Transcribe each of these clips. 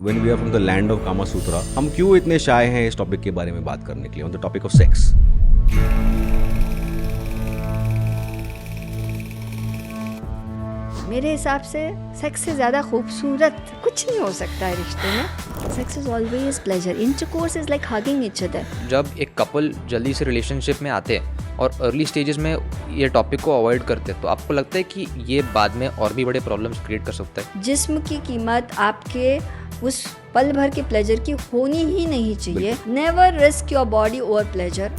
when we are from the land of Kama Sutra, हम क्यों इतने शाय हैं इस टॉपिक के बारे में बात करने के लिए, on the topic of sex. मेरे हिसाब से सेक्स से ज़्यादा खूबसूरत कुछ नहीं हो सकता है रिश्ते में. Sex is always pleasure. Intercourse is like hugging each other. जब एक कपल जल्दी से रिलेशनशिप में आते हैं और अर्ली स्टेजेस में ये टॉपिक को अवॉइड करते हैं, तो आपको लगता है कि ये बाद में और भी बड़े प्रॉब्लम्स क्रिएट कर सकता है? जिस्म की कीमत आपके उस पल भर के प्लेजर की होनी ही नहीं चाहिए. Never risk your body over pleasure.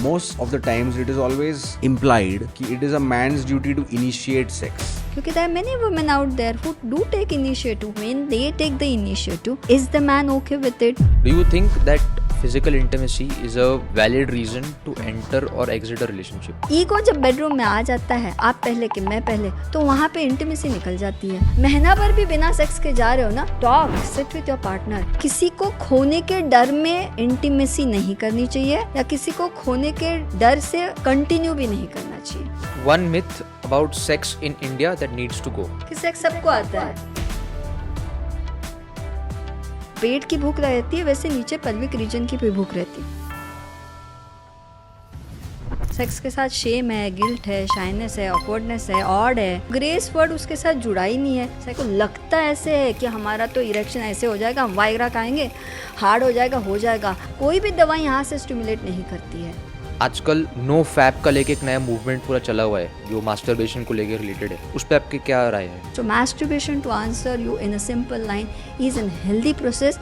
Most of the times it is always implied कि it is a man's duty to initiate sex. क्योंकि there are many women out there who do take initiative. When they take the initiative, is the man okay with it? Do you think that physical intimacy is a valid reason to enter or exit a relationship? Ego जब bedroom में आ जाता है, आप पहले कि मैं पहले, तो वहाँ पे इंटीमेसी निकल जाती है. महीना भर भी बिना सेक्स के जा रहे हो ना, talk, sit with your partner. किसी को खोने के डर में इंटीमेसी नहीं करनी चाहिए या किसी को खोने के डर से कंटिन्यू भी नहीं करना चाहिए. One myth about sex in India that needs to go. कि सेक्स सबको आता है. पेट की भूख रहती है, वैसे नीचे पेल्विक रीजन की भी भूख रहती है. सेक्स के साथ शेम है, गिल्ट है, शाइनेस है, ऑकवर्डनेस है, ऑड है. ग्रेस वर्ड उसके साथ जुड़ा ही नहीं है. सेक्स को लगता ऐसे है कि हमारा तो इरेक्शन ऐसे हो जाएगा, हम वाइग्रा खाएंगे, हार्ड हो जाएगा. कोई भी दवा यहाँ से स्टिमुलेट नहीं करती है. आजकल नो फैप का लेके एक नया मूवमेंट पूरा चला हुआ है जो मास्टरबेशन को लेके रिलेटेड है. उस पे आपकी क्या राय है? So masturbation, to answer you in a simple line, is a healthy process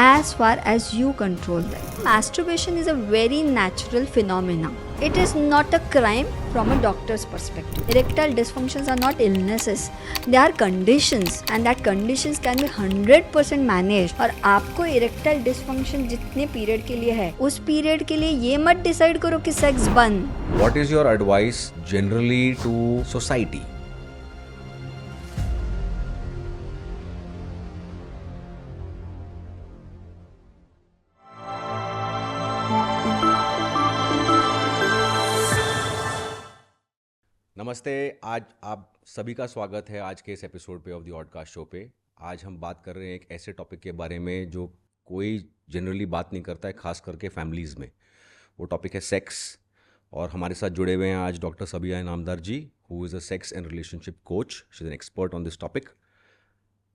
as far as you control that. Masturbation is a very natural phenomenon. It is not a crime from a doctor's perspective. Erectile dysfunctions are not illnesses. They are conditions and that conditions can be 100% managed. और आपको erectile dysfunction जितने period के लिए है, उस period के लिए ये मत डिसाइड करो कि सेक्स बंद. What is your advice generally to society? नमस्ते. आज आप सभी का स्वागत है आज के इस एपिसोड पे ऑफ द ऑडकास्ट शो पे. आज हम बात कर रहे हैं एक ऐसे टॉपिक के बारे में जो कोई जनरली बात नहीं करता है, खास करके फैमिलीज़ में. वो टॉपिक है सेक्स. और हमारे साथ जुड़े हुए हैं आज doctor Sabiya Inamdar ji, who is a sex and relationship coach. She is an expert on this topic.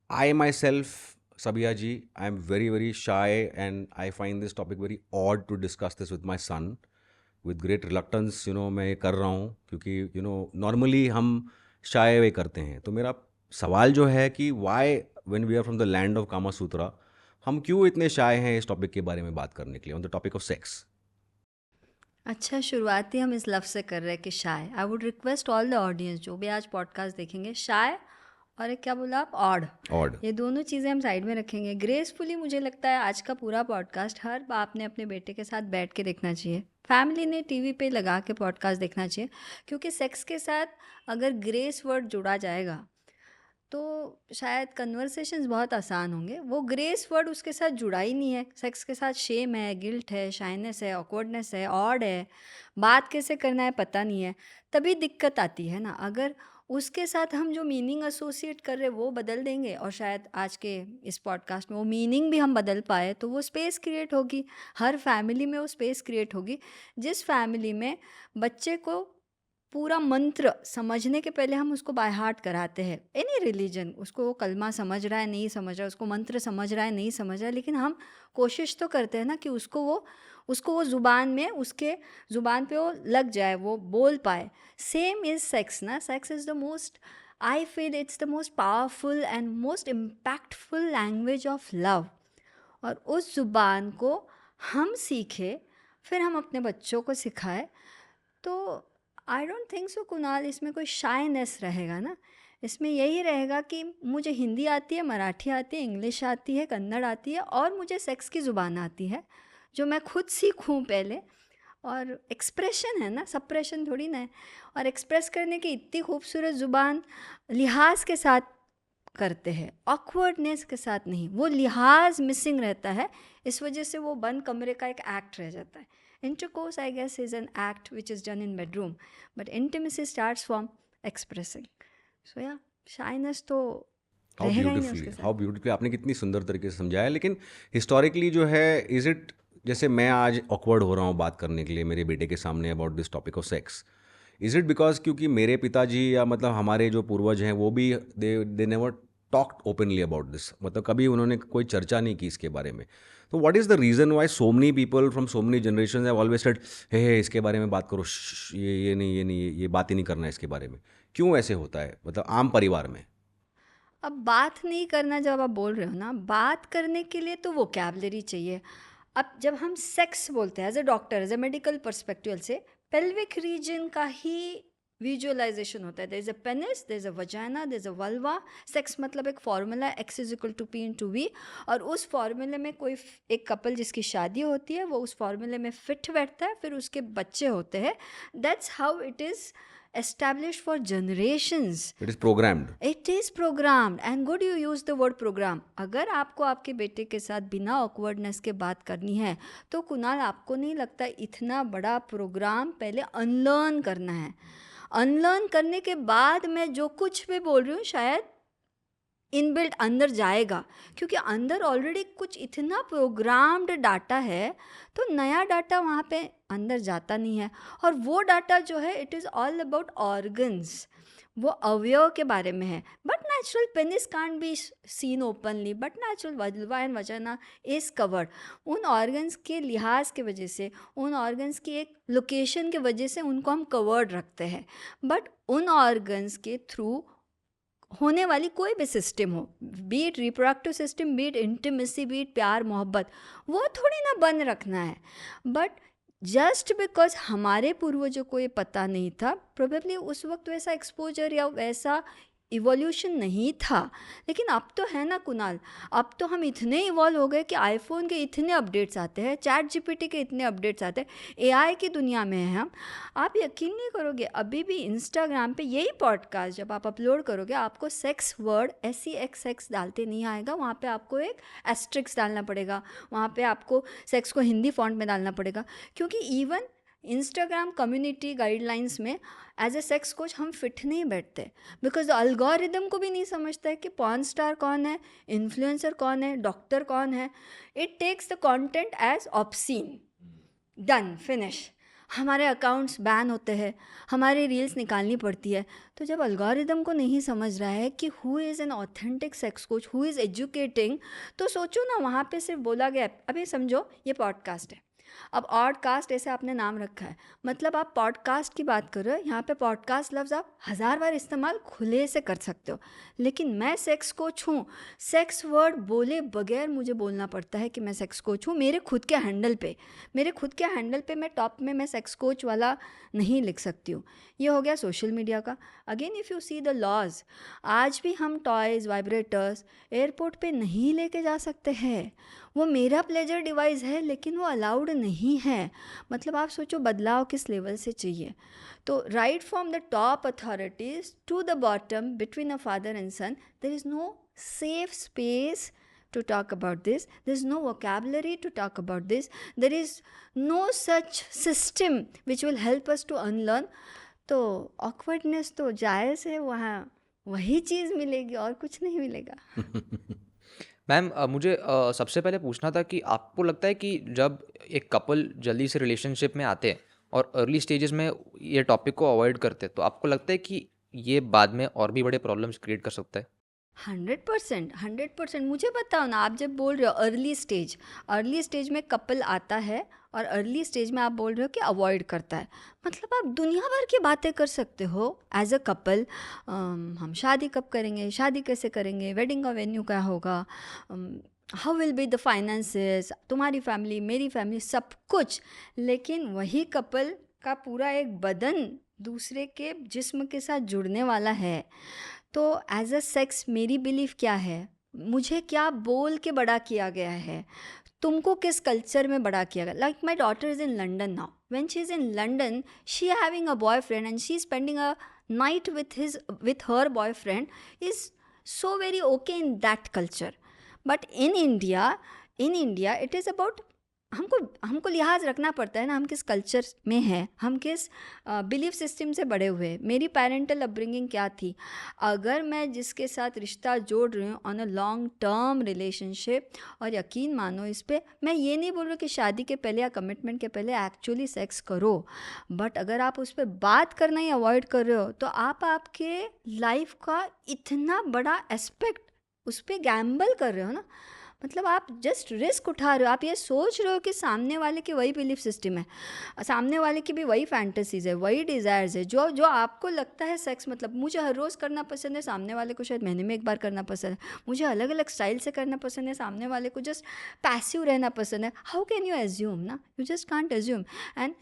I myself, Sabiya ji, I am very, very shy and I find this topic very odd to discuss this with my son. With great reluctance, मैं ये कर रहा हूँ क्योंकि normally हम शाय वे करते हैं. तो मेरा सवाल जो है कि why when we are from the land of Kama Sutra, हम क्यों इतने शाय हैं इस टॉपिक के बारे में बात करने के लिए, on the topic of sex. अच्छा, शुरुआती हम इस लफ्ज़ से कर रहे हैं कि shy. I would request all the audience जो भी आज पॉडकास्ट देखेंगे, शाय और एक क्या बोला आप, ऑड, ये दोनों चीज़ें हम साइड में रखेंगे. ग्रेसफुली मुझे लगता है आज का पूरा पॉडकास्ट हर बाप ने अपने बेटे के साथ बैठ के देखना चाहिए. फैमिली ने टीवी पे लगा के पॉडकास्ट देखना चाहिए. क्योंकि सेक्स के साथ अगर ग्रेस वर्ड जुड़ा जाएगा तो शायद कन्वर्सेशंस बहुत आसान होंगे. वो ग्रेस वर्ड उसके साथ जुड़ा ही नहीं है. सेक्स के साथ शेम है, गिल्ट है, शाइनेस है, ऑकवर्डनेस है, ऑड है, बात कैसे करना है पता नहीं है. तभी दिक्कत आती है ना. अगर उसके साथ हम जो मीनिंग एसोसिएट कर रहे हैं वो बदल देंगे और शायद आज के इस पॉडकास्ट में वो मीनिंग भी हम बदल पाए, तो वो स्पेस क्रिएट होगी. हर फैमिली में वो स्पेस क्रिएट होगी जिस फैमिली में बच्चे को पूरा मंत्र समझने के पहले हम उसको बाय हार्ट कराते हैं. एनी रिलीजन, उसको वो कलमा समझ रहा है नहीं समझ रहा है, उसको मंत्र समझ रहा है नहीं समझ रहा है, लेकिन हम कोशिश तो करते हैं ना कि उसको वो ज़ुबान में, उसके ज़ुबान पे वो लग जाए, वो बोल पाए. सेम इज़ सेक्स ना. Sex is the most, I feel it's the most powerful and most impactful language of love. और उस ज़ुबान को हम सीखे, फिर हम अपने बच्चों को सिखाए, तो I don't think so Kunal इसमें कोई शाइनेस रहेगा ना. इसमें यही रहेगा कि मुझे हिंदी आती है, मराठी आती है, इंग्लिश आती है, कन्नड़ आती है और मुझे सेक्स की ज़ुबान आती है जो मैं खुद सीखूं पहले. और एक्सप्रेशन है ना, सप्रेशन थोड़ी ना है. और एक्सप्रेस करने की इतनी खूबसूरत ज़ुबान लिहाज के साथ करते हैं, ऑकवर्डनेस के साथ नहीं. वो लिहाज मिसिंग रहता है, इस वजह से वो बंद कमरे का एक एक्ट रह जाता है. Intercourse, I guess, is an act which is done in bedroom, but intimacy starts from expressing. So yeah, shyness तो रहेगा ही नहीं उसके साथ। हाउ ब्यूटीफुली आपने कितनी सुंदर तरीके से समझाया। लेकिन हिस्टोरिकली जो है, इज इट, जैसे मैं आज ऑकवर्ड हो रहा हूँ बात करने के लिए मेरे बेटे के सामने about this topic of sex, is it because क्योंकि मेरे पिताजी या मतलब हमारे जो पूर्वज हैं वो भी they never talked openly about this, मतलब कभी उन्होंने कोई चर्चा नहीं की इसके बारे में। तो what is the reason why so many people from so many generation have always said hey इसके बारे में बात करो, ये बात ही नहीं करना है इसके बारे में। क्यों ऐसे होता है, मतलब आम परिवार में? अब बात नहीं करना जब आप बोल रहे हो ना, बात करने के लिए तो वोकैबलरी चाहिए। अब जब हम सेक्स बोलते हैं as a doctor, as a medical perspective से, पेल्विक रीजन का ही विजुअलाइजेशन होता है। There is a penis, there is a vagina, there is a vulva. Sex मतलब एक formula, X is equal to P into V, और उस फॉर्मूले में कोई एक कपल जिसकी शादी होती है वो उस फॉर्मूले में फिट बैठता है, फिर उसके बच्चे होते हैं। That's how it is established for generations. It is programmed. It is programmed, and good you use the word program. अगर आपको आपके बेटे के साथ बिना awkwardness के बात करनी है तो कुणाल, आपको नहीं लगता इतना बड़ा प्रोग्राम पहले अनलर्न करना है? अनलर्न करने के बाद मैं जो कुछ भी बोल रही हूँ शायद इनबिल्ट अंदर जाएगा, क्योंकि अंदर ऑलरेडी कुछ इतना प्रोग्राम्ड डाटा है, तो नया डाटा वहाँ पे अंदर जाता नहीं है। और वो डाटा जो है it is all about organs, वो अवयव के बारे में है। But natural penis can't be seen openly, but natural vulva and vagina is covered. उन ऑर्गन्स के लिहाज के वजह से, उन ऑर्गन्स की एक लोकेशन के वजह से उनको हम कवर्ड रखते हैं। बट उन ऑर्गन्स के थ्रू होने वाली कोई भी सिस्टम हो, B it reproductive system, B it intimacy, B it प्यार मोहब्बत, वो थोड़ी ना बंद रखना है। बट जस्ट बिकॉज हमारे पूर्वजों को ये पता नहीं था, प्रोबेबली उस वक्त वैसा एक्सपोजर या वैसा इवोल्यूशन नहीं था। लेकिन अब तो है ना कुणाल, अब तो हम इतने इवॉल्व हो गए कि आईफोन के इतने अपडेट्स आते हैं, चैट जीपीटी के इतने अपडेट्स आते हैं, एआई की दुनिया में है हम। आप यकीन नहीं करोगे, अभी भी इंस्टाग्राम पे यही पॉडकास्ट जब आप अपलोड करोगे, आपको सेक्स वर्ड SEX डालते नहीं आएगा, वहाँ पे आपको एक एस्ट्रिक्स डालना पड़ेगा, वहाँ पे आपको सेक्स को हिंदी फॉन्ट में डालना पड़ेगा, क्योंकि इवन इंस्टाग्राम कम्युनिटी गाइडलाइंस में एज ए सेक्स कोच हम फिट नहीं बैठते, बिकॉज अल्गोरिदम को भी नहीं समझता है कि पॉर्न स्टार कौन है, इन्फ्लुएंसर कौन है, डॉक्टर कौन है। It takes the content as obscene, done, finish. हमारे अकाउंट्स बैन होते हैं, हमारी रील्स निकालनी पड़ती है। तो जब अल्गोरिदम को नहीं समझ रहा है कि who is an authentic sex coach, who is educating, तो सोचो ना, वहाँ पे सिर्फ बोला गया। अभी समझो ये पॉडकास्ट है, अब ऑडकास्ट ऐसे आपने नाम रखा है, मतलब आप पॉडकास्ट की बात कर रहे हो। यहाँ पे पॉडकास्ट लफ्ज़ आप 1000 बार इस्तेमाल खुले से कर सकते हो, लेकिन मैं सेक्स कोच हूँ, सेक्स वर्ड बोले बगैर मुझे बोलना पड़ता है कि मैं सेक्स कोच हूँ। मेरे खुद के हैंडल पे मैं टॉप में मैं सेक्स कोच वाला नहीं लिख सकती हूँ। ये हो गया सोशल मीडिया का। Again if you see the laws, आज भी हम टॉयज़, वाइब्रेटर्स एयरपोर्ट पे नहीं लेके जा सकते हैं। वो मेरा प्लेजर डिवाइस है, लेकिन वो अलाउड नहीं है। मतलब आप सोचो बदलाव किस लेवल से चाहिए। तो right from the top authorities to the bottom, between a father and son, there is no safe space to talk about this. There's no vocabulary to talk about this. There is no such system which will help us to unlearn. तो awkwardness तो जायज़ है, वहाँ वही चीज़ मिलेगी और कुछ नहीं मिलेगा। मैम मुझे सबसे पहले पूछना था कि आपको लगता है कि जब एक कपल जल्दी से रिलेशनशिप में आते हैं और अर्ली स्टेजेस में ये टॉपिक को अवॉइड करते हैं, तो आपको लगता है कि ये बाद में और भी बड़े प्रॉब्लम्स क्रिएट कर सकता है? 100%। मुझे बताओ ना, आप जब बोल रहे हो अर्ली स्टेज में कपल आता है और अर्ली स्टेज में आप बोल रहे हो कि अवॉइड करता है, मतलब आप दुनिया भर की बातें कर सकते हो एज अ कपल। हम शादी कब करेंगे, शादी कैसे करेंगे, वेडिंग का वेन्यू क्या होगा, how will be the finances, तुम्हारी फैमिली, मेरी फैमिली, सब कुछ। लेकिन वही कपल का पूरा एक बदन दूसरे के जिस्म के साथ जुड़ने वाला है। तो एज अ सेक्स मेरी बिलीफ क्या है, मुझे क्या बोल के बड़ा किया गया है, तुमको किस कल्चर में बड़ा किया गया। Like my daughter is in London now, when she is in London she having a boyfriend and she spending a night with her boyfriend is so very okay in that culture. But in India it is about हमको लिहाज रखना पड़ता है ना, हम किस culture में हैं, हम किस बिलीफ सिस्टम से बड़े हुए। मेरी पेरेंटल अपब्रिंगिंग क्या थी, अगर मैं जिसके साथ रिश्ता जोड़ रही हूँ on a long term relationship, और यकीन मानो इस पर, मैं ये नहीं बोल रही कि शादी के पहले या कमिटमेंट के पहले एक्चुअली सेक्स करो, बट अगर आप उस पर बात करना ही अवॉइड कर रहे हो तो आप आपके लाइफ का इतना बड़ा एस्पेक्ट उस पर गैम्बल कर रहे हो ना। मतलब आप जस्ट रिस्क उठा रहे हो, आप ये सोच रहे हो कि सामने वाले की वही बिलीफ सिस्टम है, सामने वाले की भी वही फैंटेसीज है, वही डिज़ायर्स है, जो जो आपको लगता है सेक्स मतलब मुझे हर रोज़ करना पसंद है, सामने वाले को शायद महीने में एक बार करना पसंद है, मुझे अलग अलग स्टाइल से करना पसंद है, सामने वाले को जस्ट पैसिव रहना पसंद है। हाउ कैन यू एज्यूम ना, you just can't assume. And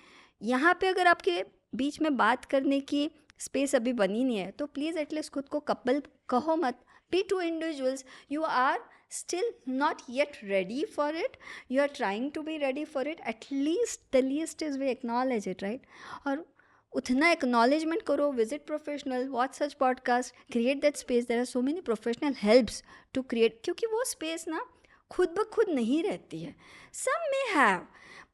यहाँ पे अगर आपके बीच में बात करने की स्पेस अभी बनी नहीं है तो प्लीज़ एटलीस्ट खुद को कपल कहो मत, be two individuals. You are still not yet ready for it, you are trying to be ready for it. At least the least is we acknowledge it, right? और उतना acknowledgement करो, visit professional, watch such podcast, create that space. There are so many professional helps to create, क्योंकि वो space ना खुद ब खुद नहीं रहती है। Some may have,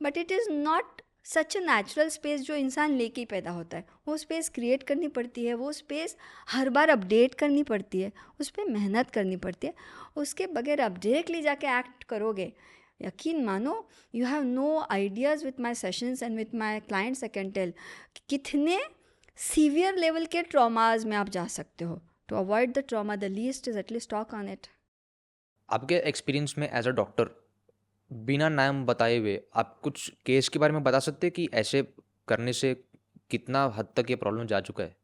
but it is not such natural space जो इंसान लेके ही पैदा होता है। वो स्पेस क्रिएट करनी पड़ती है, वो स्पेस हर बार अपडेट करनी पड़ती है, उस पर मेहनत करनी पड़ती है। उसके बगैर आप डायरेक्टली जाके एक्ट करोगे, यकीन मानो you have no ideas. With my sessions and with my clients I can tell कितने सीवियर लेवल के ट्रॉमाज में आप जा सकते हो। To avoid the trauma the least is at least talk on it. आपके एक्सपीरियंस में एज अ डॉक्टर, बिना नाम बताए हुए आप कुछ केस के बारे में बता सकते हैं कि ऐसे करने से कितना हद तक ये प्रॉब्लम जा चुका है?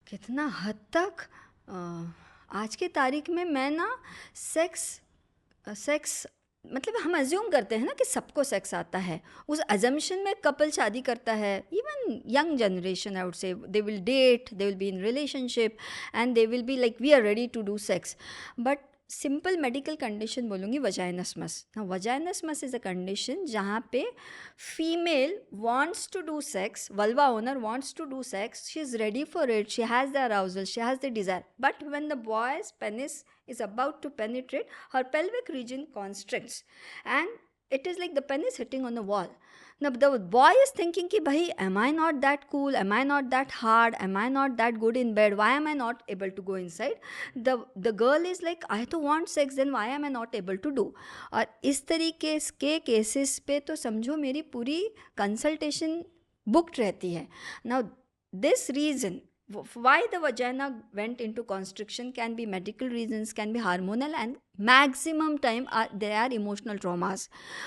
कितना हद तक? आज की तारीख में मैं ना सेक्स मतलब हम अज्यूम करते हैं ना कि सबको सेक्स आता है, उस अजम्पशन में कपल शादी करता है। Even young generation I would say, they will date, they will be in relationship and they will be like we are ready to do sex. But simple medical condition बोलूँगी vaginismus. Vaginismus is a condition जहाँ पे female wants to do sex, vulva owner wants to do sex, she is ready for it, she has the arousal, she has the desire, but when the boy's penis is about to penetrate, her pelvic region constricts and it is like the penis hitting on the wall. Now the boy is thinking कि भाई am I not that cool, am I not that hard, am I not that good in bed, why am I not able to go inside? The girl is like I तो want sex, then why am I not able to do? और इस तरीके के cases पे तो समझो मेरी पूरी कंसल्टेशन बुकड रहती है। Now this reason why the vagina went into constriction can be medical reasons, can be hormonal, and maximum time there are emotional traumas.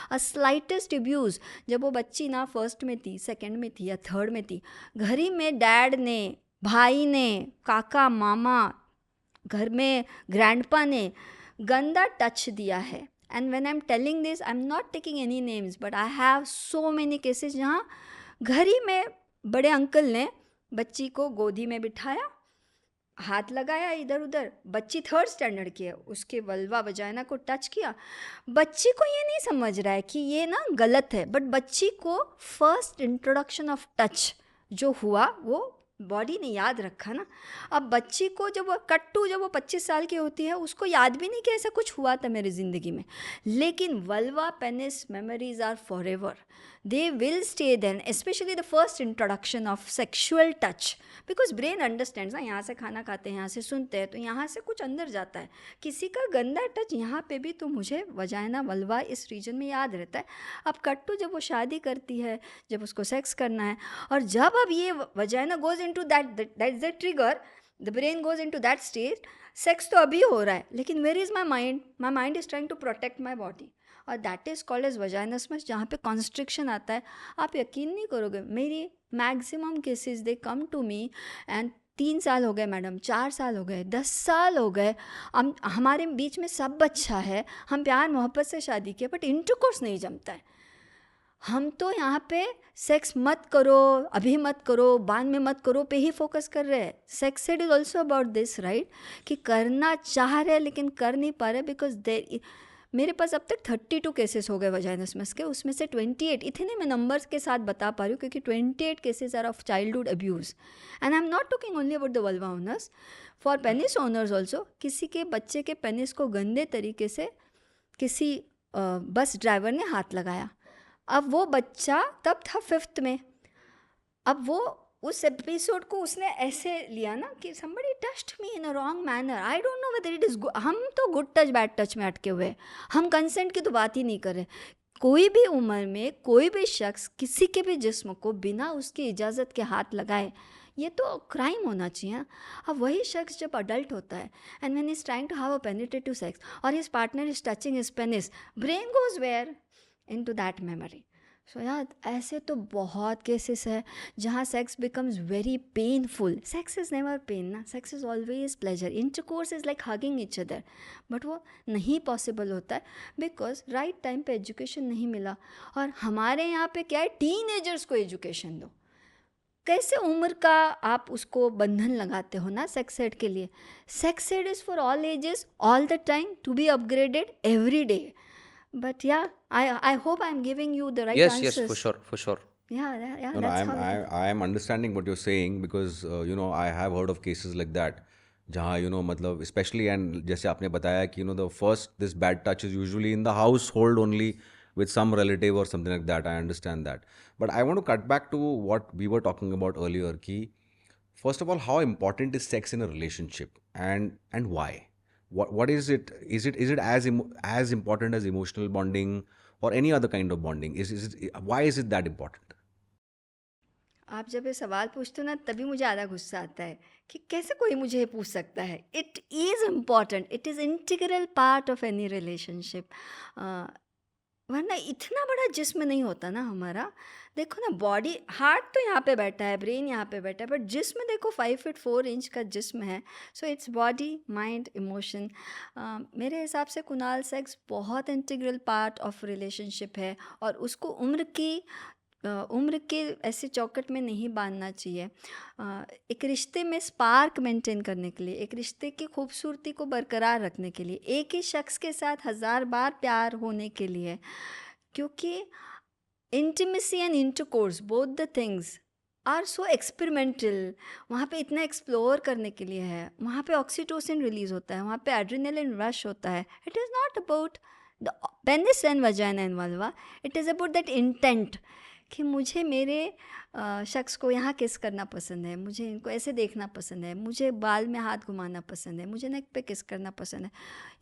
A slightest abuse, जब वो बच्ची ना फर्स्ट में थी, सेकंड में थी या थर्ड में थी, घर ही में डैड ने, भाई ने, काका मामा, घर में ग्रैंडपा ने गंदा टच दिया है। And when I'm telling this, I'm not taking any names, but I have so many cases जहाँ घर ही में बड़े अंकल ने बच्ची को गोदी में बिठाया, हाथ लगाया इधर उधर, बच्ची थर्ड स्टैंडर्ड की है, उसके वल्वा वजाइना को टच किया। बच्ची को ये नहीं समझ रहा है कि ये ना गलत है, बट बच्ची को फर्स्ट इंट्रोडक्शन ऑफ टच जो हुआ वो बॉडी ने याद रखा ना। अब बच्ची को जब वो कट्टू, जब वो 25 साल की होती है, उसको याद भी नहीं कि ऐसा कुछ हुआ था मेरी ज़िंदगी में, लेकिन vulva penis memories are forever, they will stay then, especially the first introduction of sexual touch, because brain understands ना, यहाँ से खाना खाते हैं, यहाँ से सुनते हैं, तो यहाँ से कुछ अंदर जाता है। किसी का गंदा टच यहाँ पे भी तो मुझे वजाइना वल्वा इस रीजन में याद रहता है। अब कट्टू जब वो शादी करती है, जब उसको सेक्स करना है, और जब अब ये vagina goes into that the trigger, the brain goes into that state, sex तो अभी हो रहा है, लेकिन where is my mind is trying to protect my body, और that is called as vaginismus, जहाँ पे कॉन्स्ट्रिक्शन आता है। आप यकीन नहीं करोगे, मेरी maximum cases they come to me and 3 साल हो गए मैडम, 4 साल हो गए, 10 साल हो गए, हमारे बीच में सब अच्छा है, हम प्यार मोहब्बत से शादी किए, बट इंटरकोर्स नहीं जमता है। हम तो यहाँ पे सेक्स मत करो, अभी मत करो, बाद में मत करो पे ही फोकस कर रहे हैं। Sex is also about this, right, कि करना चाह रहे लेकिन कर नहीं पा रहे, बिकॉज देर मेरे पास अब तक 32 केसेस हो गए वजाइनसमस के, उसमें से 28, इतने मैं नंबर्स के साथ बता पा रही हूँ क्योंकि 28 cases are of childhood abuse, and I am not talking only about the vulva owners, for penis owners also. किसी के बच्चे के पेनिस को गंदे तरीके से किसी बस ड्राइवर ने हाथ लगाया, अब वो बच्चा तब था 5th में, अब वो उस एपिसोड को उसने ऐसे लिया ना कि somebody touched me in a wrong manner, I don't know whether it is good. हम तो गुड टच बैड टच में अटके हुए हैं, हम कंसेंट की तो बात ही नहीं कर रहे। कोई भी उम्र में कोई भी शख्स किसी के भी जिस्म को बिना उसकी इजाज़त के हाथ लगाए, ये तो क्राइम होना चाहिए। अब वही शख्स जब अडल्ट होता है and when is trying to have a penetrative sex और his partner is touching his penis, brain goes where into that memory. So यार ऐसे तो बहुत केसेस है जहाँ sex becomes very painful. Sex is never pain ना, sex is always pleasure, intercourse is like hugging each other, but वो नहीं possible होता है बिकॉज राइट टाइम पे एजुकेशन नहीं मिला। और हमारे यहाँ पे क्या है, टीनेजर्स को एजुकेशन दो, कैसे उम्र का आप उसको बंधन लगाते हो ना सेक्स एड के लिए। Sex ed is for all ages all the time to be upgraded every day. But yeah, I hope I'm giving you the right Yes, answers. yes, for sure. Yeah, No, no, that's how it is. I am understanding what you're saying because I have heard of cases like that जहाँ मतलब especially and जैसे आपने बताया कि the first this bad touch is usually in the household only with some relative or something like that. I understand that, but I want to cut back to what we were talking about earlier कि first of all how important is sex in a relationship and why? What is it? Is it as important as emotional bonding or any other kind of bonding? Why is it that important? आप जब ये सवाल पूछते हो ना तभी मुझे आधा गुस्सा आता है कि कैसे कोई मुझे ये पूछ सकता है। It is important, it is integral part of any relationship. वरना इतना बड़ा जिस्म नहीं होता ना हमारा। देखो ना, बॉडी, हार्ट तो यहाँ पे बैठा है, ब्रेन यहाँ पे बैठा है, बट जिस्म देखो 5 फीट 4 इंच का जिस्म है। So its body mind emotion. मेरे हिसाब से कुणाल, सेक्स बहुत इंटीग्रल पार्ट ऑफ रिलेशनशिप है और उसको उम्र के ऐसे चौकट में नहीं बांधना चाहिए। एक रिश्ते में स्पार्क मेंटेन करने के लिए, एक रिश्ते की खूबसूरती को बरकरार रखने के लिए, एक ही शख्स के साथ 1000 बार प्यार होने के लिए, क्योंकि intimacy and intercourse both the things are so experimental. वहाँ पे इतना एक्सप्लोर करने के लिए है, वहाँ पे ऑक्सीटोसिन रिलीज होता है, वहाँ पे एड्रेनलिन रश होता है। It is not about the penis and vagina and vulva, it is about that intent कि मुझे मेरे शख्स को यहाँ किस करना पसंद है, मुझे इनको ऐसे देखना पसंद है, मुझे बाल में हाथ घुमाना पसंद है, मुझे नेक पे किस करना पसंद है।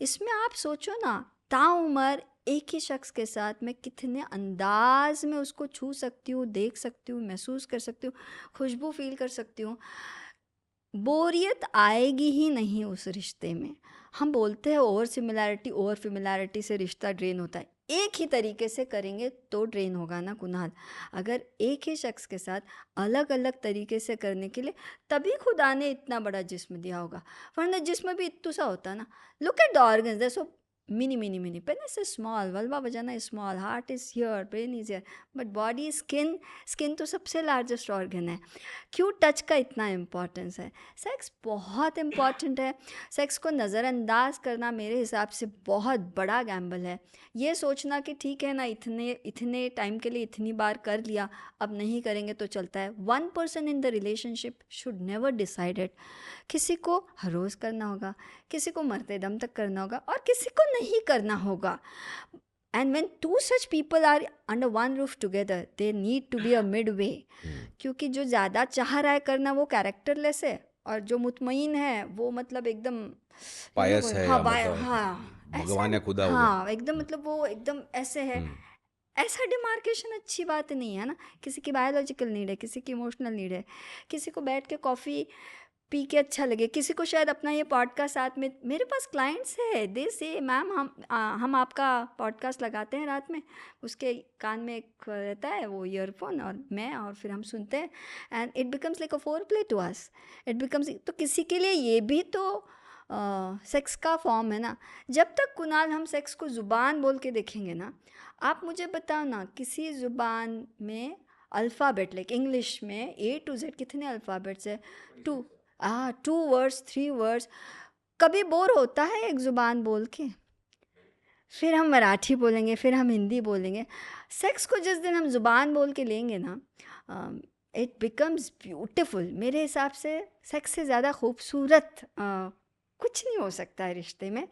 इसमें आप सोचो ना, ताउम्र एक ही शख्स के साथ मैं कितने अंदाज में उसको छू सकती हूँ, देख सकती हूँ, महसूस कर सकती हूँ, खुशबू फील कर सकती हूँ। बोरियत आएगी ही नहीं उस रिश्ते में। हम बोलते हैं ओवर फेमिलैरिटी से रिश्ता ड्रेन होता है, एक ही तरीके से करेंगे तो ड्रेन होगा ना कुणाल। अगर एक ही शख्स के साथ अलग अलग तरीके से करने के लिए तभी खुदा ने इतना बड़ा जिस्म दिया होगा, वरना जिस्म भी इतना सा होता ना। Look at the organs, they so mini. Penis is small, vulva vagina is small, heart is here, brain is here, but body, skin तो सबसे लार्जेस्ट ऑर्गन है। क्यों टच का इतना इम्पॉर्टेंस है? सेक्स बहुत इम्पॉर्टेंट है। सेक्स को नज़रअंदाज करना मेरे हिसाब से बहुत बड़ा गैम्बल है। ये सोचना कि ठीक है ना, इतने टाइम के लिए इतनी बार कर लिया, अब नहीं करेंगे तो चलता है। 1 person in the relationship should never decide it। किसी को हर रोज़ करना होगा, किसी को मरते दम तक करना होगा और किसी को नहीं करना होगा। And when 2 such people are under one roof together, there need to be a midway। क्योंकि जो ज़्यादा चाह रहा है करना वो कैरेक्टरलेस है, और जो मुतमईन है वो मतलब एकदम पायस है, हाँ भगवान या खुदा हो गया। हाँ एकदम, मतलब वो एकदम ऐसे है। ऐसा डिमार्केशन अच्छी बात नहीं है ना। किसी की बायोलॉजिकल नीड है, किसी की इमोशनल नीड है, किसी को बैठ के कॉफ़ी पी के अच्छा लगे, किसी को शायद अपना ये पॉडकास्ट साथ में। मेरे पास क्लाइंट्स है, दे से मैम हम आपका पॉडकास्ट लगाते हैं रात में, उसके कान में एक रहता है वो ईयरफोन और फिर हम सुनते हैं, and it becomes like a foreplay to us. It becomes, तो किसी के लिए ये भी तो सेक्स का फॉर्म है ना। जब तक कुणाल हम सेक्स को ज़ुबान बोल के देखेंगे ना, आप मुझे बताओ ना, किसी ज़ुबान में अल्फ़ाबेट, लाइक इंग्लिश में A to Z कितने अल्फ़ाबेट्स है? 2 वर्ड्स 3 वर्ड्स। कभी बोर होता है एक ज़ुबान बोल के? फिर हम मराठी बोलेंगे, फिर हम हिंदी बोलेंगे। सेक्स को जिस दिन हम ज़ुबान बोल के लेंगे ना, इट बिकम्स ब्यूटिफुल। मेरे हिसाब से सेक्स से ज़्यादा खूबसूरत कुछ नहीं हो सकता है रिश्ते में।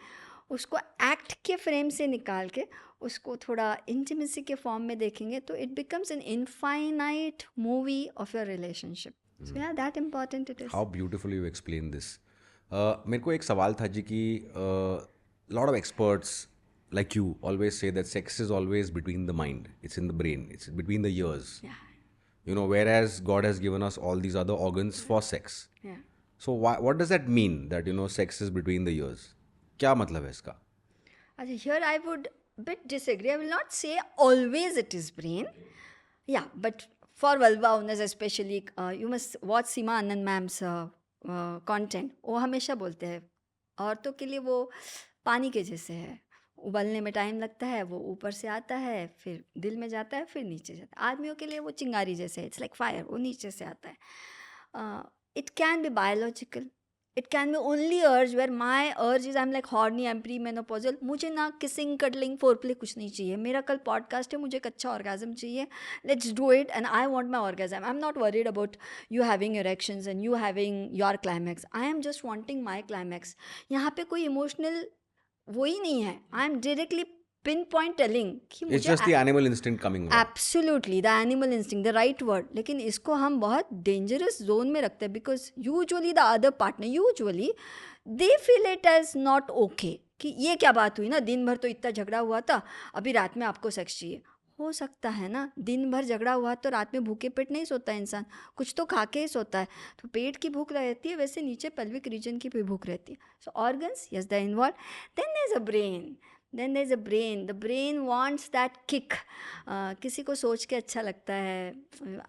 उसको एक्ट के फ्रेम से निकाल के उसको थोड़ा इंटीमेसी के फॉर्म में देखेंगे तो it becomes an infinite movie of your relationship. So yeah that important it is. How beautifully you explain this. मेरे को एक सवाल था जी कि lot of experts like you always say that sex is always between the mind, it's in the brain, it's between the ears. Yeah. You know, whereas God has given us all these other organs for sex. Yeah. So what does that mean that, you know, sex is between the ears? क्या मतलब है इसका? Here I would bit disagree. I will not say always it is brain. Yeah, but for vulva owners especially, you must watch Seema Anand ma'am's content. वो हमेशा बोलते हैं औरतों के लिए वो पानी के जैसे है, उबलने में टाइम लगता है, वो ऊपर से आता है फिर दिल में जाता है फिर नीचे जाता है. आदमियों के लिए वो चिंगारी जैसे है, इट्स लाइक फायर, वो नीचे से आता है. It can be biological, it can be only अर्ज वेयर माई अर्ज is I am like horny, I am pre menopausal. मुझे ना किसिंग कटलिंग फोरप्ले कुछ नहीं चाहिए. मेरा कल पॉडकास्ट है, मुझे एक अच्छा ऑर्गेजम चाहिए, let's do it and I want my orgasm. I am not worried about you having erections and you having your climax. I am just wanting my climax. यहाँ पे कोई इमोशनल वो ही नहीं है. I am directly pin point telling कि It's just the animal instinct coming out. Absolutely the animal instinct, the right word. लेकिन इसको हम बहुत डेंजरस जोन में रखते हैं because usually the other partner usually they feel it as not okay कि ये क्या बात हुई ना, दिन भर तो इतना झगड़ा हुआ था, अभी रात में आपको सेक्स चाहिए. हो सकता है ना, दिन भर झगड़ा हुआ तो रात में भूखे पेट नहीं सोता इंसान, कुछ तो खा के ही सोता है. तो पेट की भूख रहती है, वैसे नीचे पेल्विक रीजन की भी भूख रहती है. So organs, yes they involve. Then there is a brain. Then there is a brain. The brain wants that kick. किसी को सोच के अच्छा लगता है.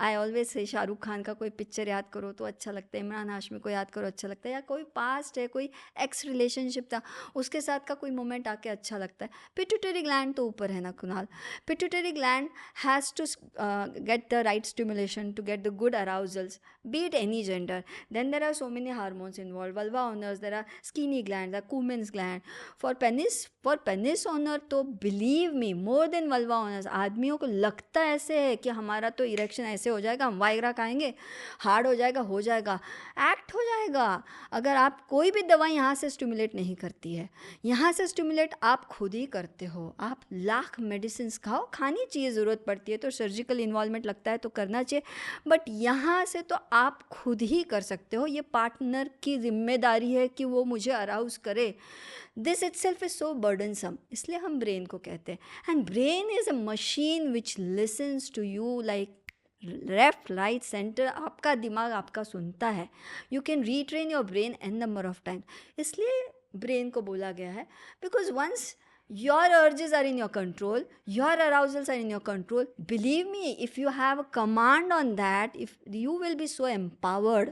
I always say Shahrukh Khan का कोई पिक्चर याद करो तो अच्छा लगता है, इमरान हाशमी को याद करो अच्छा लगता है, या कोई पास्ट है, कोई एक्स रिलेशनशिप था उसके साथ का कोई मोमेंट आके अच्छा लगता है. पिट्यूटरी ग्लैंड तो ऊपर है ना Kunal. Pituitary gland has to get the right stimulation to get the good arousals, be it any gender. Then there are so many hormones involved. Vulva owners, there are skinny gland, there are Coumad's gland. For penis owner तो believe me, more than vulva owners, आदमियों को लगता ऐसे है कि हमारा तो erection ऐसे हो जाएगा, हम वाइग्रा खाएंगे, हार्ड हो जाएगा, एक्ट हो जाएगा. अगर आप कोई भी दवा यहाँ से स्टिमुलेट नहीं करती है, यहाँ से स्टिमुलेट आप खुद ही करते हो. आप लाख मेडिसिन खाओ, खानी चाहिए, ज़रूरत पड़ती है तो सर्जिकल इन्वॉल्वमेंट लगता है तो करना चाहिए, बट यहाँ से तो आप खुद ही कर सकते हो. ये पार्टनर की जिम्मेदारी है कि वो मुझे अराउज करे. This itself is so burdensome, इसलिए हम ब्रेन को कहते हैं. And brain is a machine which listens to you like left right centre. आपका दिमाग आपका सुनता है. You can retrain your brain n number of time. इसलिए ब्रेन को बोला गया है because once your urges are in your control, your arousals are in your control, believe me, if you have a command on that, if you will be so empowered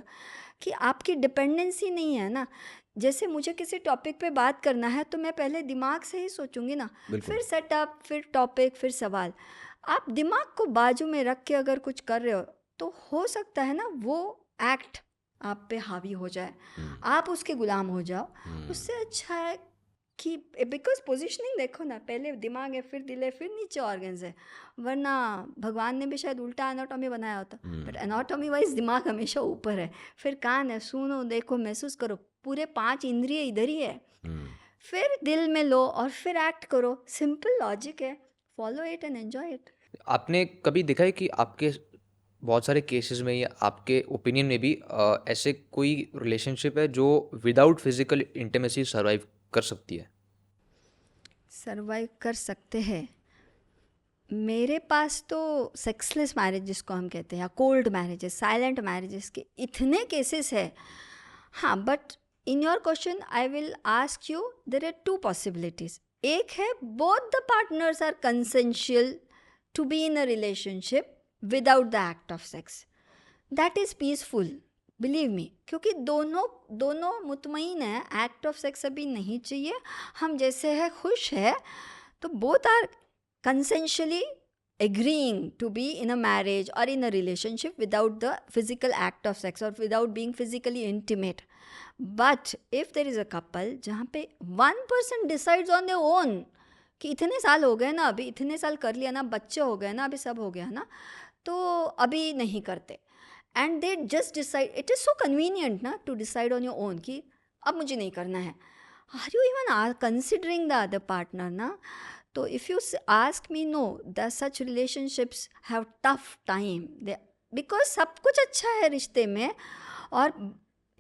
कि आपकी dependency नहीं है ना. जैसे मुझे किसी टॉपिक पे बात करना है तो मैं पहले दिमाग से ही सोचूंगी ना, फिर सेटअप, फिर टॉपिक, फिर सवाल. आप दिमाग को बाजू में रख के अगर कुछ कर रहे हो तो हो सकता है ना वो एक्ट आप पे हावी हो जाए, आप उसके गुलाम हो जाओ. उससे अच्छा है कि बिकॉज पोजिशनिंग देखो ना, पहले दिमाग है, फिर दिल है, फिर नीचे ऑर्गन्स है. वरना भगवान ने भी शायद उल्टा एनाटॉमी बनाया होता, बट एनाटॉमी वाइज दिमाग हमेशा ऊपर है, फिर कान है, सुनो, देखो, महसूस करो, पूरे 5 इंद्रिय इधर ही है. फिर दिल में लो और फिर एक्ट करो. सिंपल लॉजिक है, follow it and enjoy it. आपने कभी देखा है कि आपके बहुत सारे केसेस में या आपके ओपिनियन में भी ऐसे कोई रिलेशनशिप है जो विदाउट फिजिकल इंटीमेसी सर्वाइव कर सकती है? सर्वाइव कर सकते हैं. मेरे पास तो सेक्सलेस मैरिज जिसको हम कहते हैं, या कोल्ड मैरिजेस, साइलेंट मैरिजेस के इतने केसेस है. हाँ, but in your question I will ask you, there are 2 possibilities. एक है both the partners are consensual to be in a relationship without the act of sex. That is peaceful, believe me, क्योंकि दोनों मुतमईन है, act of sex अभी नहीं चाहिए, हम जैसे है खुश है, तो both are consensually agreeing to be in a marriage और in a relationship without the physical act of sex और without being physically intimate. But if there is a couple जहाँ पे 1 person decides on their own कि इतने साल हो गए ना, अभी इतने साल कर लिया ना, बच्चे हो गए ना, अभी सब हो गया ना, तो अभी नहीं करते. And they just decide, it is so convenient ना to decide on your own कि अब मुझे नहीं करना है. Are you even are considering the other partner ना? तो if you ask me, no, the such relationships have tough time they, because सब कुछ अच्छा है रिश्ते में, और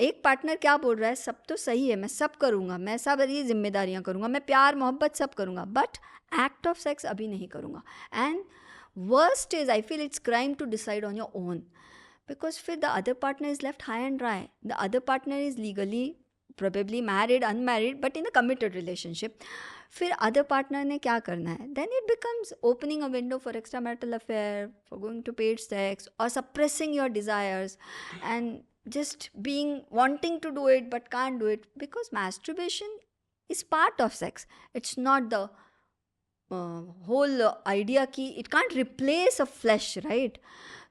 एक पार्टनर क्या बोल रहा है, सब तो सही है, मैं सब करूँगा, मैं सब ये जिम्मेदारियाँ करूँगा, मैं प्यार मोहब्बत सब करूँगा, बट एक्ट ऑफ सेक्स अभी नहीं करूँगा. And worst is, I feel it's crime to decide on your own, because फिर the other partner is left high and dry. The other partner is legally probably married, unmarried, but in a committed relationship. फिर other partner ने क्या करना है, then it becomes opening a window for extra marital affair, for going to paid sex, और suppressing your desires and just being wanting to do it but can't do it, because masturbation is part of sex. It's not the whole idea ki it can't replace a flesh, right?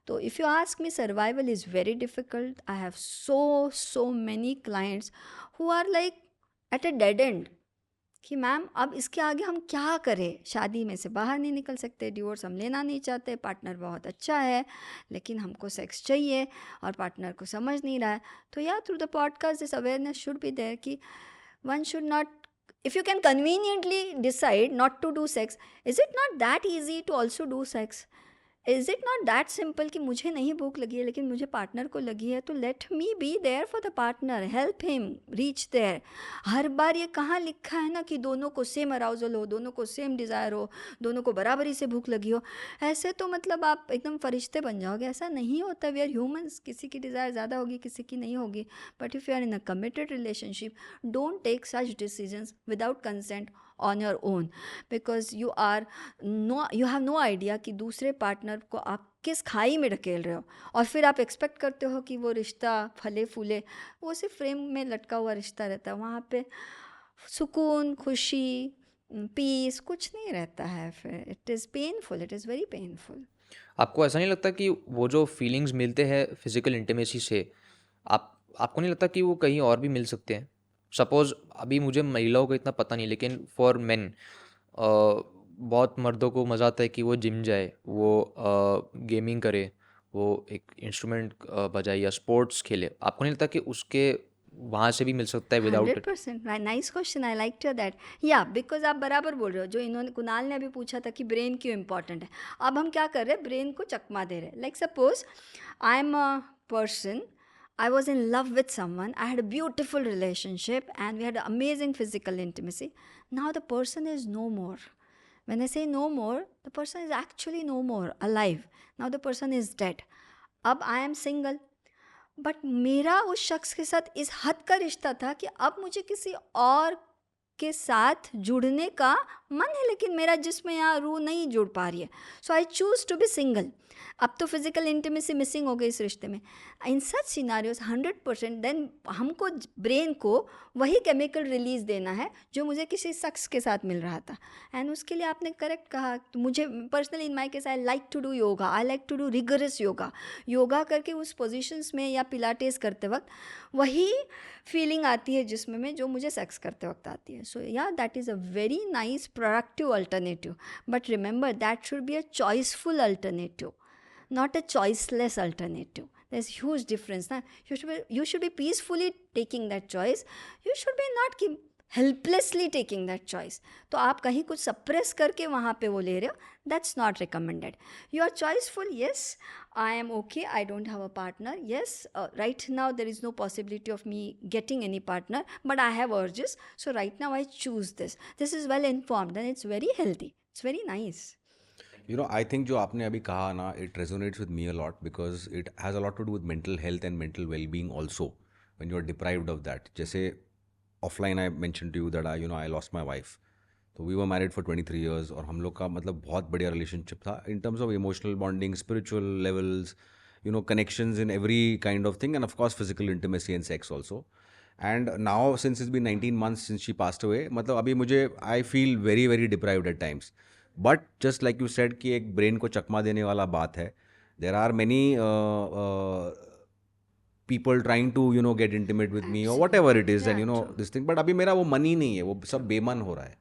So if you ask me, survival is very difficult. I have so many clients who are like at a dead end कि ma'am अब इसके आगे हम क्या करें, शादी में से बाहर नहीं निकल सकते, डिवोर्स हम लेना नहीं चाहते, पार्टनर बहुत अच्छा है लेकिन हमको सेक्स चाहिए और पार्टनर को समझ नहीं रहा है. तो या through the podcast this awareness should be there कि one should not, if you can conveniently decide not to do sex, is it not that easy to also do sex? Is it not that simple कि मुझे नहीं भूख लगी है लेकिन मुझे partner को लगी है, तो let me be there for the partner, help him reach there. हर बार ये कहाँ लिखा है ना कि दोनों को सेम अराउजल हो, दोनों को सेम डिज़ायर हो, दोनों को बराबरी से भूख लगी हो. ऐसे तो मतलब आप एकदम फरिश्ते बन जाओगे, ऐसा नहीं होता. वी आर ह्यूमंस, किसी की डिज़ायर ज़्यादा होगी, किसी की नहीं होगी. But if you are in a committed relationship, don't take such decisions without consent on your own, because you have no idea कि दूसरे पार्टनर को आप किस खाई में ढकेल रहे हो, और फिर आप एक्सपेक्ट करते हो कि वो रिश्ता फले फूले. वो सिर्फ फ्रेम में लटका हुआ रिश्ता रहता है, वहाँ पे सुकून, खुशी, पीस कुछ नहीं रहता है. फिर it is painful, it is very painful. आपको ऐसा नहीं लगता कि वो जो फीलिंग्स मिलते हैं फिजिकल इंटीमेसी से, आपको नहीं लगता कि वो कहीं और भी मिल सकते हैं? सपोज़ अभी मुझे महिलाओं का इतना पता नहीं, लेकिन फॉर मेन बहुत मर्दों को मज़ा आता है कि वो जिम जाए, वो गेमिंग करे, वो एक इंस्ट्रूमेंट बजाए या स्पोर्ट्स खेले. आपको नहीं लगता कि उसके वहाँ से भी मिल सकता है without it? 100%. Nice question, I like to that. या बिकॉज आप बराबर बोल रहे हो. जो इन्होंने, कुणाल ने अभी पूछा था कि ब्रेन क्यों इंपॉर्टेंट है, अब हम क्या कर रहे हैं, ब्रेन को चकमा दे रहे हैं. Like suppose I am a person, I was in love with someone, I had a beautiful relationship and we had amazing physical intimacy. Now the person is no more. When I say no more, the person is actually no more alive. Now the person is dead. अब I am single. But मेरा उस शख्स के साथ इस हद का रिश्ता था कि अब मुझे किसी और के साथ जुड़ने का मन है, लेकिन मेरा जिस्म या रूह नहीं जुड़ पा रही है. So I choose to be single. अब तो फिजिकल इंटीमेसी मिसिंग हो गई इस रिश्ते में. इन सच सिनारियोज 100% देन हमको ब्रेन को वही केमिकल रिलीज देना है जो मुझे किसी शख्स के साथ मिल रहा था. एंड उसके लिए आपने करेक्ट कहा. तो मुझे personally in my case I like to do yoga, I like to do rigorous yoga करके उस पोजिशंस में या पिलाटेस करते वक्त वही फीलिंग आती है जिसमें में जो मुझे सेक्स करते वक्त आती है. So yeah that is a very nice productive alternative, but remember that should be a choiceful alternative, not a choiceless alternative. There's huge difference. Na? You should be peacefully taking that choice. You should be not helplessly taking that choice. तो आप कहीं कुछ suppress करके वहाँ पे वो ले रहे हो, that's not recommended. You are choiceful. Yes, I am okay. I don't have a partner. Yes, right now there is no possibility of me getting any partner, but I have urges. So right now I choose this. This is well informed and it's very healthy. It's very nice. I think जो आपने अभी कहा ना, it resonates with me a lot because it has a lot to do with mental health and mental well-being also when you are deprived of that. जैसे offline I mentioned to you that I lost my wife. तो we were married for 23 years और हम लोग का मतलब बहुत बढ़िया relationship था in terms of emotional bonding, spiritual levels, connections in every kind of thing, and of course physical intimacy and sex also. And now since it's been 19 months since she passed away, मतलब अभी मुझे I feel very very deprived at times. But just like you said कि एक brain को चकमा देने वाला बात है. There are many people trying to get intimate with me और whatever it is and this thing, but अभी मेरा वो मन ही नहीं है, वो सब बेमन हो रहा है.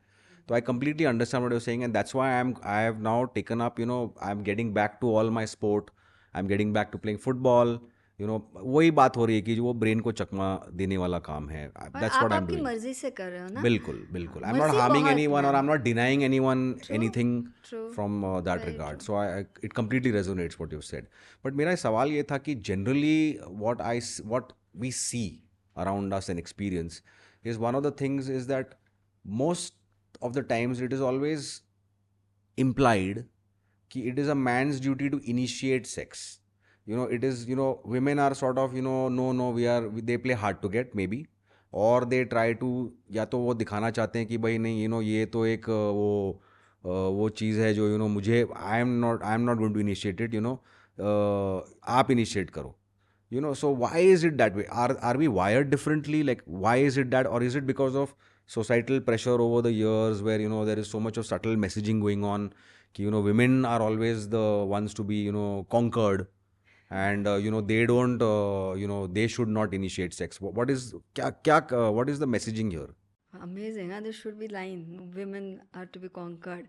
तो आई completely understand what you're saying, and that's why I have now taken up, I'm getting back to all my sport. I'm getting back to playing football, वही बात हो रही है कि जो वो ब्रेन को चकमा देने वाला काम है. और That's आप what I'm आपकी doing. मर्जी से कर रहे हो ना. बिल्कुल बिल्कुल. I'm not मर्जी harming बहुत anyone or ma'am. I'm not denying anyone true. anything true. from that very regard. True. So it completely resonates what you've said. But मेरा सवाल ये था कि generally what we see around us and experience is one of the things is that most of the times it is always implied कि it is a man's duty to initiate sex. It is, women are sort of, no, they play hard to get maybe. और they try to, या तो वो दिखाना चाहते हैं कि भाई नहीं, ये तो एक वो चीज़ है जो, मुझे I am not going to initiate it, आप इनिशिएट करो. So why is it that way? Are we wired differently? Like, why is it that, or is it because of societal pressure over the years where, there is so much of subtle messaging going on कि, women are always the ones to be, conquered, and they don't, they should not initiate sex. What is what is the messaging here? Amazing. हाँ, this should be line, women are to be conquered.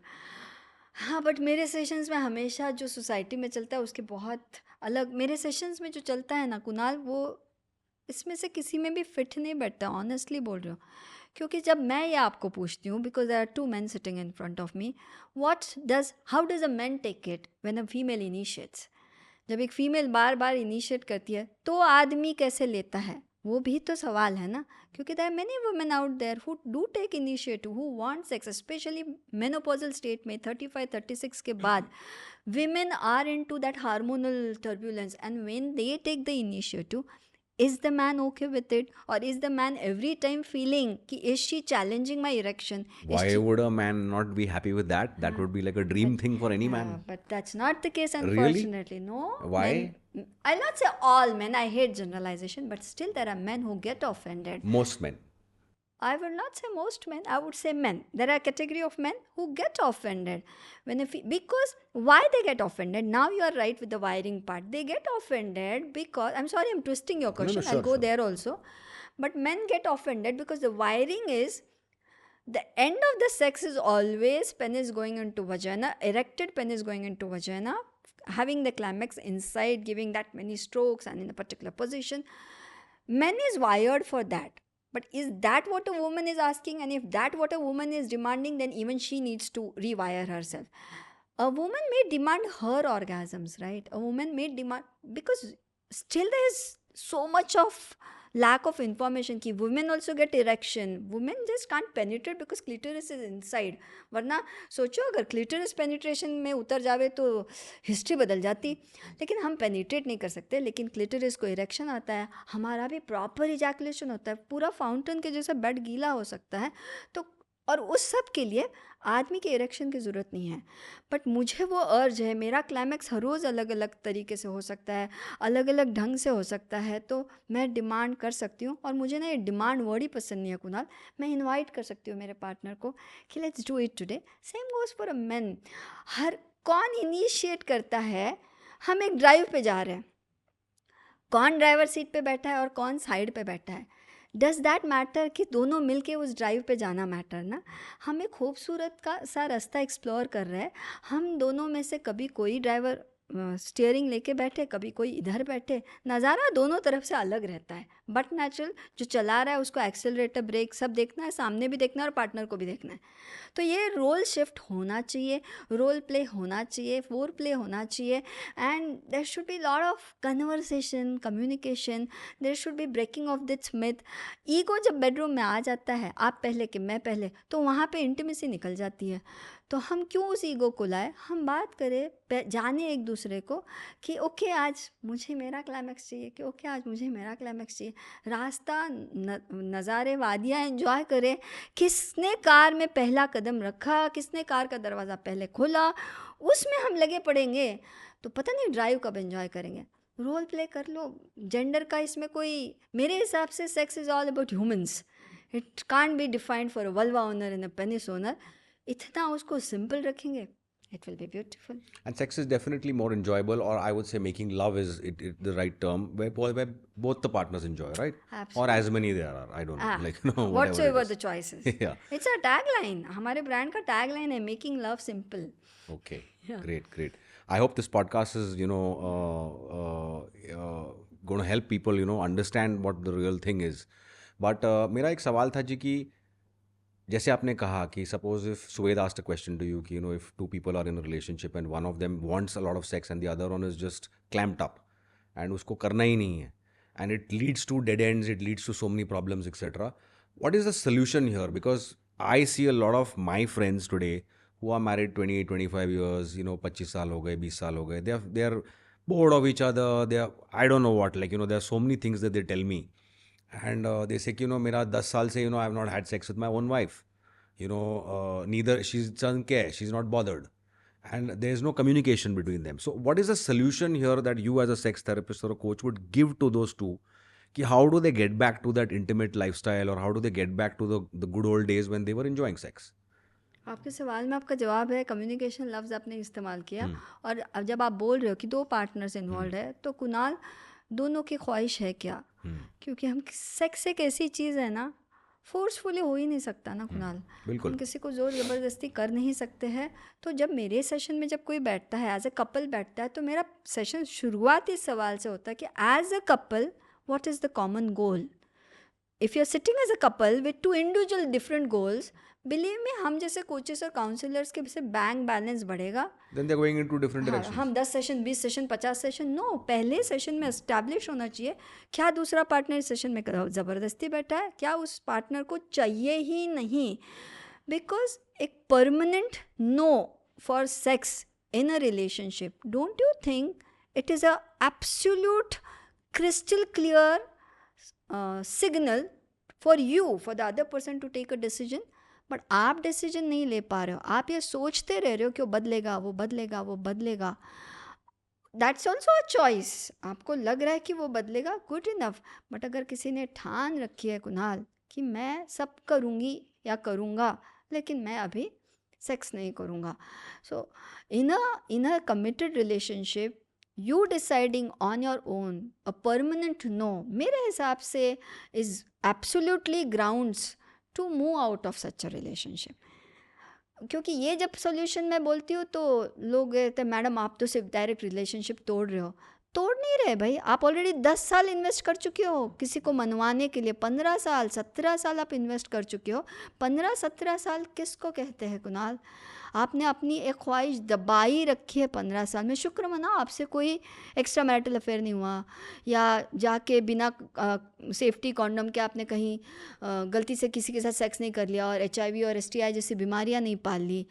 हाँ, but मेरे sessions में हमेशा जो society में चलता है उसके बहुत अलग. मेरे सेशंस में जो चलता है ना कुणाल, वो इसमें से किसी में भी फिट नहीं बैठता. ऑनेस्टली बोल रही हूँ. क्योंकि जब मैं ये आपको पूछती हूँ, because there are two men sitting in front of me, how does a man take it when a female initiates. जब एक फीमेल बार बार इनिशिएट करती है तो आदमी कैसे लेता है, वो भी तो सवाल है ना. क्योंकि there are many women out there who do take initiative, who want sex, specially menopausal state में 35-36 के बाद women are into that hormonal turbulence, and when they take the initiative, is the man okay with it, or is the man every time feeling ki is she challenging my erection? Why would a man not be happy with that? That would be like a dream thing for any man. But that's not the case, Really? unfortunately. No. Why? I'll not say all men, I hate generalization, but still there are men who get offended. Most men. I will not say most men, I would say men. There are a category of men who get offended. Because why they get offended? Now you are right with the wiring part. They get offended because, I'm sorry, I'm twisting your question. sure, I'll go sure. there also. But men get offended because the wiring is, the end of the sex is always pen is going into vagina, erected pen is going into vagina, having the climax inside, giving that many strokes and in a particular position. Men is wired for that. But is that what a woman is asking? And if that what a woman is demanding, then even she needs to rewire herself. A woman may demand her orgasms, right? A woman may demand, because still there is so much of lack of information कि women also get erection. Women just can't penetrate because clitoris is inside. वरना सोचो अगर clitoris penetration में उतर जावे तो history बदल जाती. लेकिन हम penetrate नहीं कर सकते, लेकिन clitoris को erection आता है, हमारा भी proper ejaculation होता है, पूरा फाउंटेन के जैसा बेड गीला हो सकता है. तो और उस सब के लिए आदमी के इरेक्शन की ज़रूरत नहीं है. बट मुझे वो अर्ज है, मेरा क्लाइमैक्स हर रोज़ अलग अलग तरीके से हो सकता है, अलग अलग ढंग से हो सकता है. तो मैं डिमांड कर सकती हूँ, और मुझे ना ये डिमांड वर्ड ही पसंद नहीं है कुणाल. मैं इनवाइट कर सकती हूँ मेरे पार्टनर को कि let's do it today. Same goes for a man. हर कौन इनिशिएट करता है? हम एक ड्राइव पे जा रहे हैं, कौन ड्राइवर सीट पे बैठा है और कौन साइड पे बैठा है? डज़ दैट मैटर कि दोनों मिलके उस ड्राइव पे जाना मैटर ना? हम एक खूबसूरत का सा रास्ता एक्सप्लोर कर रहे हैं. हम दोनों में से कभी कोई ड्राइवर स्टीयरिंग लेके बैठे, कभी कोई इधर बैठे, नज़ारा दोनों तरफ से अलग रहता है. बट नेचुरल जो चला रहा है उसको एक्सेलरेटर, ब्रेक सब देखना है, सामने भी देखना है और पार्टनर को भी देखना है. तो ये रोल शिफ्ट होना चाहिए, रोल प्ले होना चाहिए, फोर प्ले होना चाहिए. And there should be lot of conversation, communication. There should be breaking of this myth. Ego जब बेडरूम में आ जाता है, आप पहले कि मैं पहले, तो वहाँ पे इंटीमेसी निकल जाती है. तो हम क्यों उस ईगो को लाए? हम बात करें, जाने एक दूसरे को कि ओके आज मुझे मेरा क्लाइमैक्स चाहिए, कि ओके आज मुझे मेरा क्लाइमैक्स चाहिए. रास्ता, नज़ारे, वादियाँ एंजॉय करें. किसने कार में पहला कदम रखा, किसने कार का दरवाज़ा पहले खोला, उसमें हम लगे पड़ेंगे तो पता नहीं ड्राइव कब एंजॉय करेंगे. रोल प्ले कर लो. जेंडर का इसमें कोई, मेरे हिसाब से sex is all about humans. It can't be defined for a vulva owner and a penis owner. इतना उसको सिंपल रखेंगे, it will be beautiful. And sex is definitely more enjoyable, or I would say making love is the right term, where both the partners enjoy, right? Absolutely. Or as many there are, I don't know, like whatever Whatsoever it is. the choices. Yeah. It's a tagline. हमारे brand का tagline है making love simple. Okay, great. I hope this podcast is, gonna help people understand what the real thing is. But मेरा एक सवाल था जी कि जैसे आपने कहा कि suppose if Suved asked a question to you कि if two people are in a relationship and one of them wants a lot of sex and the other one is just clamped up and उसको करना ही नहीं है, and it leads to dead ends, it leads to so many problems, etc. What is the solution here? Because I see a lot of my friends today who are married 28 25 years, 25 साल हो गए, 20 साल हो गए, they are bored of each other, they are, I don't know what, like there are so many things that they tell me, and they say कि मेरा 10 साल से I have not had sex with my own wife, neither she doesn't care, she's not bothered, and there is no communication between them. So what is the solution here that you as a sex therapist or a coach would give to those two, कि how do they get back to that intimate lifestyle, or how do they get back to the good old days when they were enjoying sex? आपके सवाल में आपका जवाब है communication लफ्ज़ आपने इस्तेमाल किया। और अब जब आप बोल रहे हो कि 2 पार्टनर्स इन्वॉल्व है, तो कुणाल दोनों की ख्वाहिश है क्या? क्योंकि हम सेक्स एक ऐसी चीज़ है ना, फोर्सफुली हो ही नहीं सकता ना कुणाल, हम किसी को ज़ोर ज़बरदस्ती कर नहीं सकते हैं। तो जब मेरे सेशन में जब कोई बैठता है, एज अ कपल बैठता है, तो मेरा सेशन शुरुआत इस सवाल से होता है कि as a couple what is the common goal? If you are sitting as a couple with 2 individual different goals, believe me, हम जैसे कोचेस और काउंसलर्स के से बैंक बैलेंस बढ़ेगा। Then they're going into different directions. हम 10 session, 20 session, 50 session, no, पहले session में establish होना चाहिए क्या दूसरा पार्टनर इस सेशन में ज़बरदस्ती बैठा है, क्या उस पार्टनर को चाहिए ही नहीं। बिकॉज एक permanent no for sex in a relationship, don't you think it is a absolute crystal clear signal for you, for the other person to take a decision, but आप डिसीजन नहीं ले पा रहे हो, आप ये सोचते रह रहे हो कि वो बदलेगा, वो बदलेगा, वो बदलेगा। दैट्स ऑल्सो अ चॉइस, आपको लग रहा है कि वो बदलेगा, गुड इनफ, बट अगर किसी ने ठान रखी है कुणाल कि मैं सब करूँगी या करूँगा, लेकिन मैं अभी सेक्स नहीं करूँगा, so in a committed relationship you deciding on your own a permanent no, मेरे हिसाब से is absolutely grounds to move out of such a relationship. क्योंकि ये जब सोल्यूशन मैं बोलती हूँ तो लोग कहते हैं मैडम आप तो सिर्फ डायरेक्ट रिलेशनशिप तोड़ रहे हो। तोड़ नहीं रहे भाई, आप ऑलरेडी 10 साल इन्वेस्ट कर चुके हो किसी को मनवाने के लिए, 15 साल 17 साल आप इन्वेस्ट कर चुके हो। 15-17 साल किसको कहते हैं कुणाल? आपने अपनी एक ख्वाहिश दबाई रखी है 15 साल में। शुक्र मनाओ आपसे कोई एक्स्ट्रा मैरिटल अफेयर नहीं हुआ, या जाके बिना सेफ्टी कॉन्डम के आपने कहीं गलती से किसी के साथ सेक्स नहीं कर लिया और HIV और STI जैसी बीमारियां नहीं पाल ली।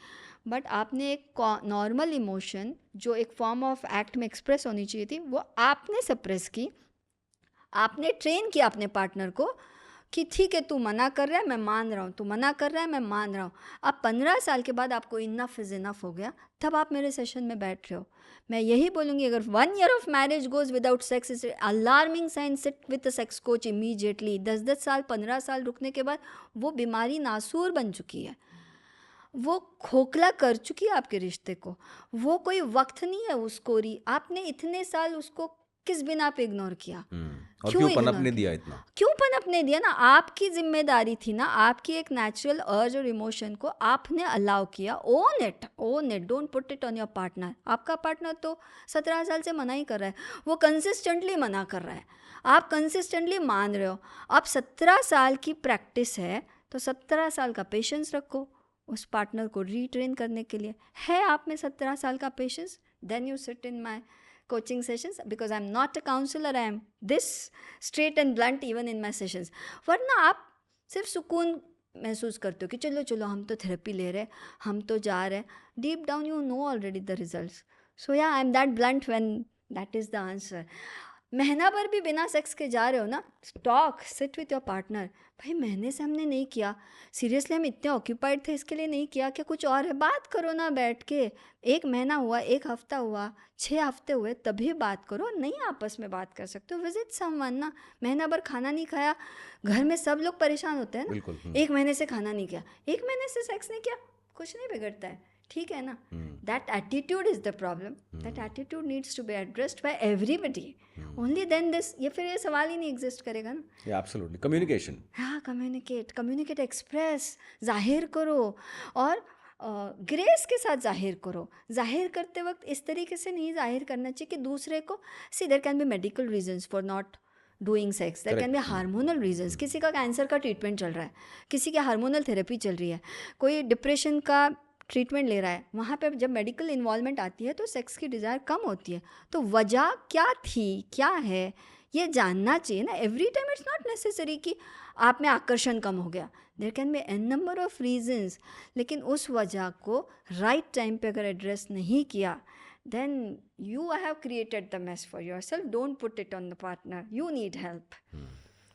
बट आपने एक नॉर्मल इमोशन जो एक फॉर्म ऑफ एक्ट में एक्सप्रेस होनी चाहिए थी, वो आपने सप्रेस की। आपने ट्रेन किया अपने पार्टनर को कि ठीक है तू मना कर रहा है मैं मान रहा हूँ, तू मना कर रहा है मैं मान रहा हूँ। अब 15 साल के बाद आपको इनफ इज़ इनफ हो गया, तब आप मेरे सेशन में बैठ रहे हो। मैं यही बोलूँगी, अगर 1 year of marriage goes without sex is alarming sign, sit with the sex coach immediately. 10-10 साल 15 साल रुकने के बाद वो बीमारी नासूर बन चुकी है, वो खोखला कर चुकी है आपके रिश्ते को। वो कोई वक्त नहीं है उसको आपने इतने साल उसको किस बिना पे इग्नोर किया? और क्यों पनपने दिया इतना? क्यों पनपने दिया ना? आपकी जिम्मेदारी थी ना, आपकी एक नेचुरल अर्ज और इमोशन को आपने अलाउ किया। Own it, don't put it on your partner. आपका पार्टनर तो 17 साल से मना ही कर रहा है, वो कंसिस्टेंटली मना कर रहा है, आप कंसिस्टेंटली मान रहे हो। अब 17 साल की प्रैक्टिस है तो 17 साल का पेशेंस रखो उस पार्टनर को रीट्रेन करने के लिए। है आप में 17 साल का patience? Then you sit in my coaching sessions, because I'm not a counselor, I am this straight and blunt even in my sessions। वरना आप सिर्फ सुकून महसूस करते हो कि चलो चलो हम तो थेरेपी ले रहे हैं, हम तो जा रहे हैं, deep down you know already the results. So yeah I am that blunt when that is the answer. महीना भर भी बिना सेक्स के जा रहे हो ना, talk, sit with your partner. भाई महीने से हमने नहीं किया, सीरियसली हम इतने ऑक्यूपाइड थे इसके लिए नहीं किया, क्या कुछ और है? बात करो ना बैठ के। 1 महीना हुआ, 1 हफ्ता हुआ, 6 हफ्ते हुए, तभी बात करो। नहीं आपस में बात कर सकते हो, विजिट समवन ना। महीना भर खाना नहीं खाया, घर में सब लोग परेशान होते हैं ना। बिल्कुल। 1 महीने से खाना नहीं किया, 1 महीने से सेक्स नहीं किया, कुछ नहीं बिगड़ता है, ठीक है ना? That attitude is the problem. That attitude needs to be addressed by everybody. Only then this, ये फिर ये सवाल ही नहीं एग्जिस्ट करेगा ना। Absolutely, communication. हाँ, कम्युनिकेट, एक्सप्रेस, जाहिर करो। और ग्रेस के साथ जाहिर करो। जाहिर करते वक्त इस तरीके से नहीं जाहिर करना चाहिए कि दूसरे को, see there can be medical reasons for not doing sex, there can be hormonal reasons. किसी का कैंसर का ट्रीटमेंट चल रहा है, किसी की हार्मोनल थेरेपी चल रही है, कोई डिप्रेशन का ट्रीटमेंट ले रहा है, वहाँ पे जब मेडिकल इन्वॉल्वमेंट आती है तो सेक्स की डिज़ायर कम होती है। तो वजह क्या थी, क्या है, ये जानना चाहिए ना। Every time it's not necessary कि आप में आकर्षण कम हो गया, there can be an number of reasons. लेकिन उस वजह को राइट टाइम पे अगर एड्रेस नहीं किया, then you have created the mess for yourself. Don't put it on the partner. You need help.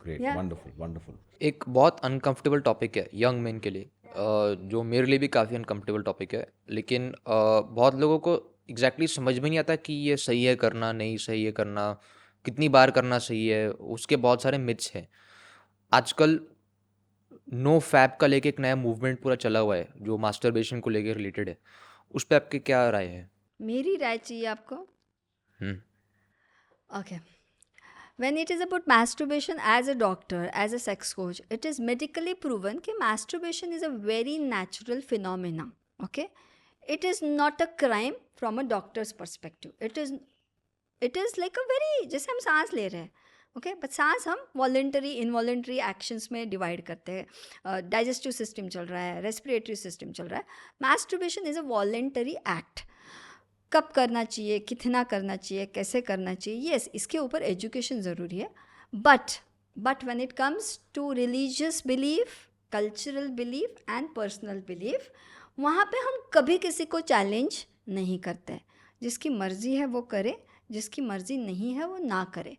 Great, Yeah. wonderful, wonderful. एक बहुत अनकंफर्टेबल टॉपिक है यंग मैन के लिए, जो मेरे लिए भी काफ़ी अनकंफर्टेबल टॉपिक है, लेकिन बहुत लोगों को एग्जैक्टली समझ में नहीं आता कि ये सही है करना, नहीं सही है करना, कितनी बार करना सही है। उसके बहुत सारे मिथ्स हैं। आजकल नो फैप का लेके एक नया मूवमेंट पूरा चला हुआ है जो मास्टरबेशन को लेके रिलेटेड है। उस पर आपकी क्या राय है? मेरी राय चाहिए आपको? हम्म Okay. When it is about masturbation, as a doctor, as a sex coach, it is medically proven that masturbation is a very natural phenomenon. Okay, it is not a crime from a doctor's perspective. It is like a very, जैसे हम सांस ले रहे हैं, okay, but सांस हम voluntary involuntary actions में divide करते हैं। डाइजेस्टिव सिस्टम चल रहा है, रेस्पिरेटरी सिस्टम चल रहा है। Masturbation is a voluntary act. कब करना चाहिए, कितना करना चाहिए, कैसे करना चाहिए, येस, इसके ऊपर एजुकेशन ज़रूरी है। But when it comes to religious belief, cultural belief and personal belief, वहाँ पे हम कभी किसी को चैलेंज नहीं करते। जिसकी मर्ज़ी है वो करे, जिसकी मर्ज़ी नहीं है वो ना करे।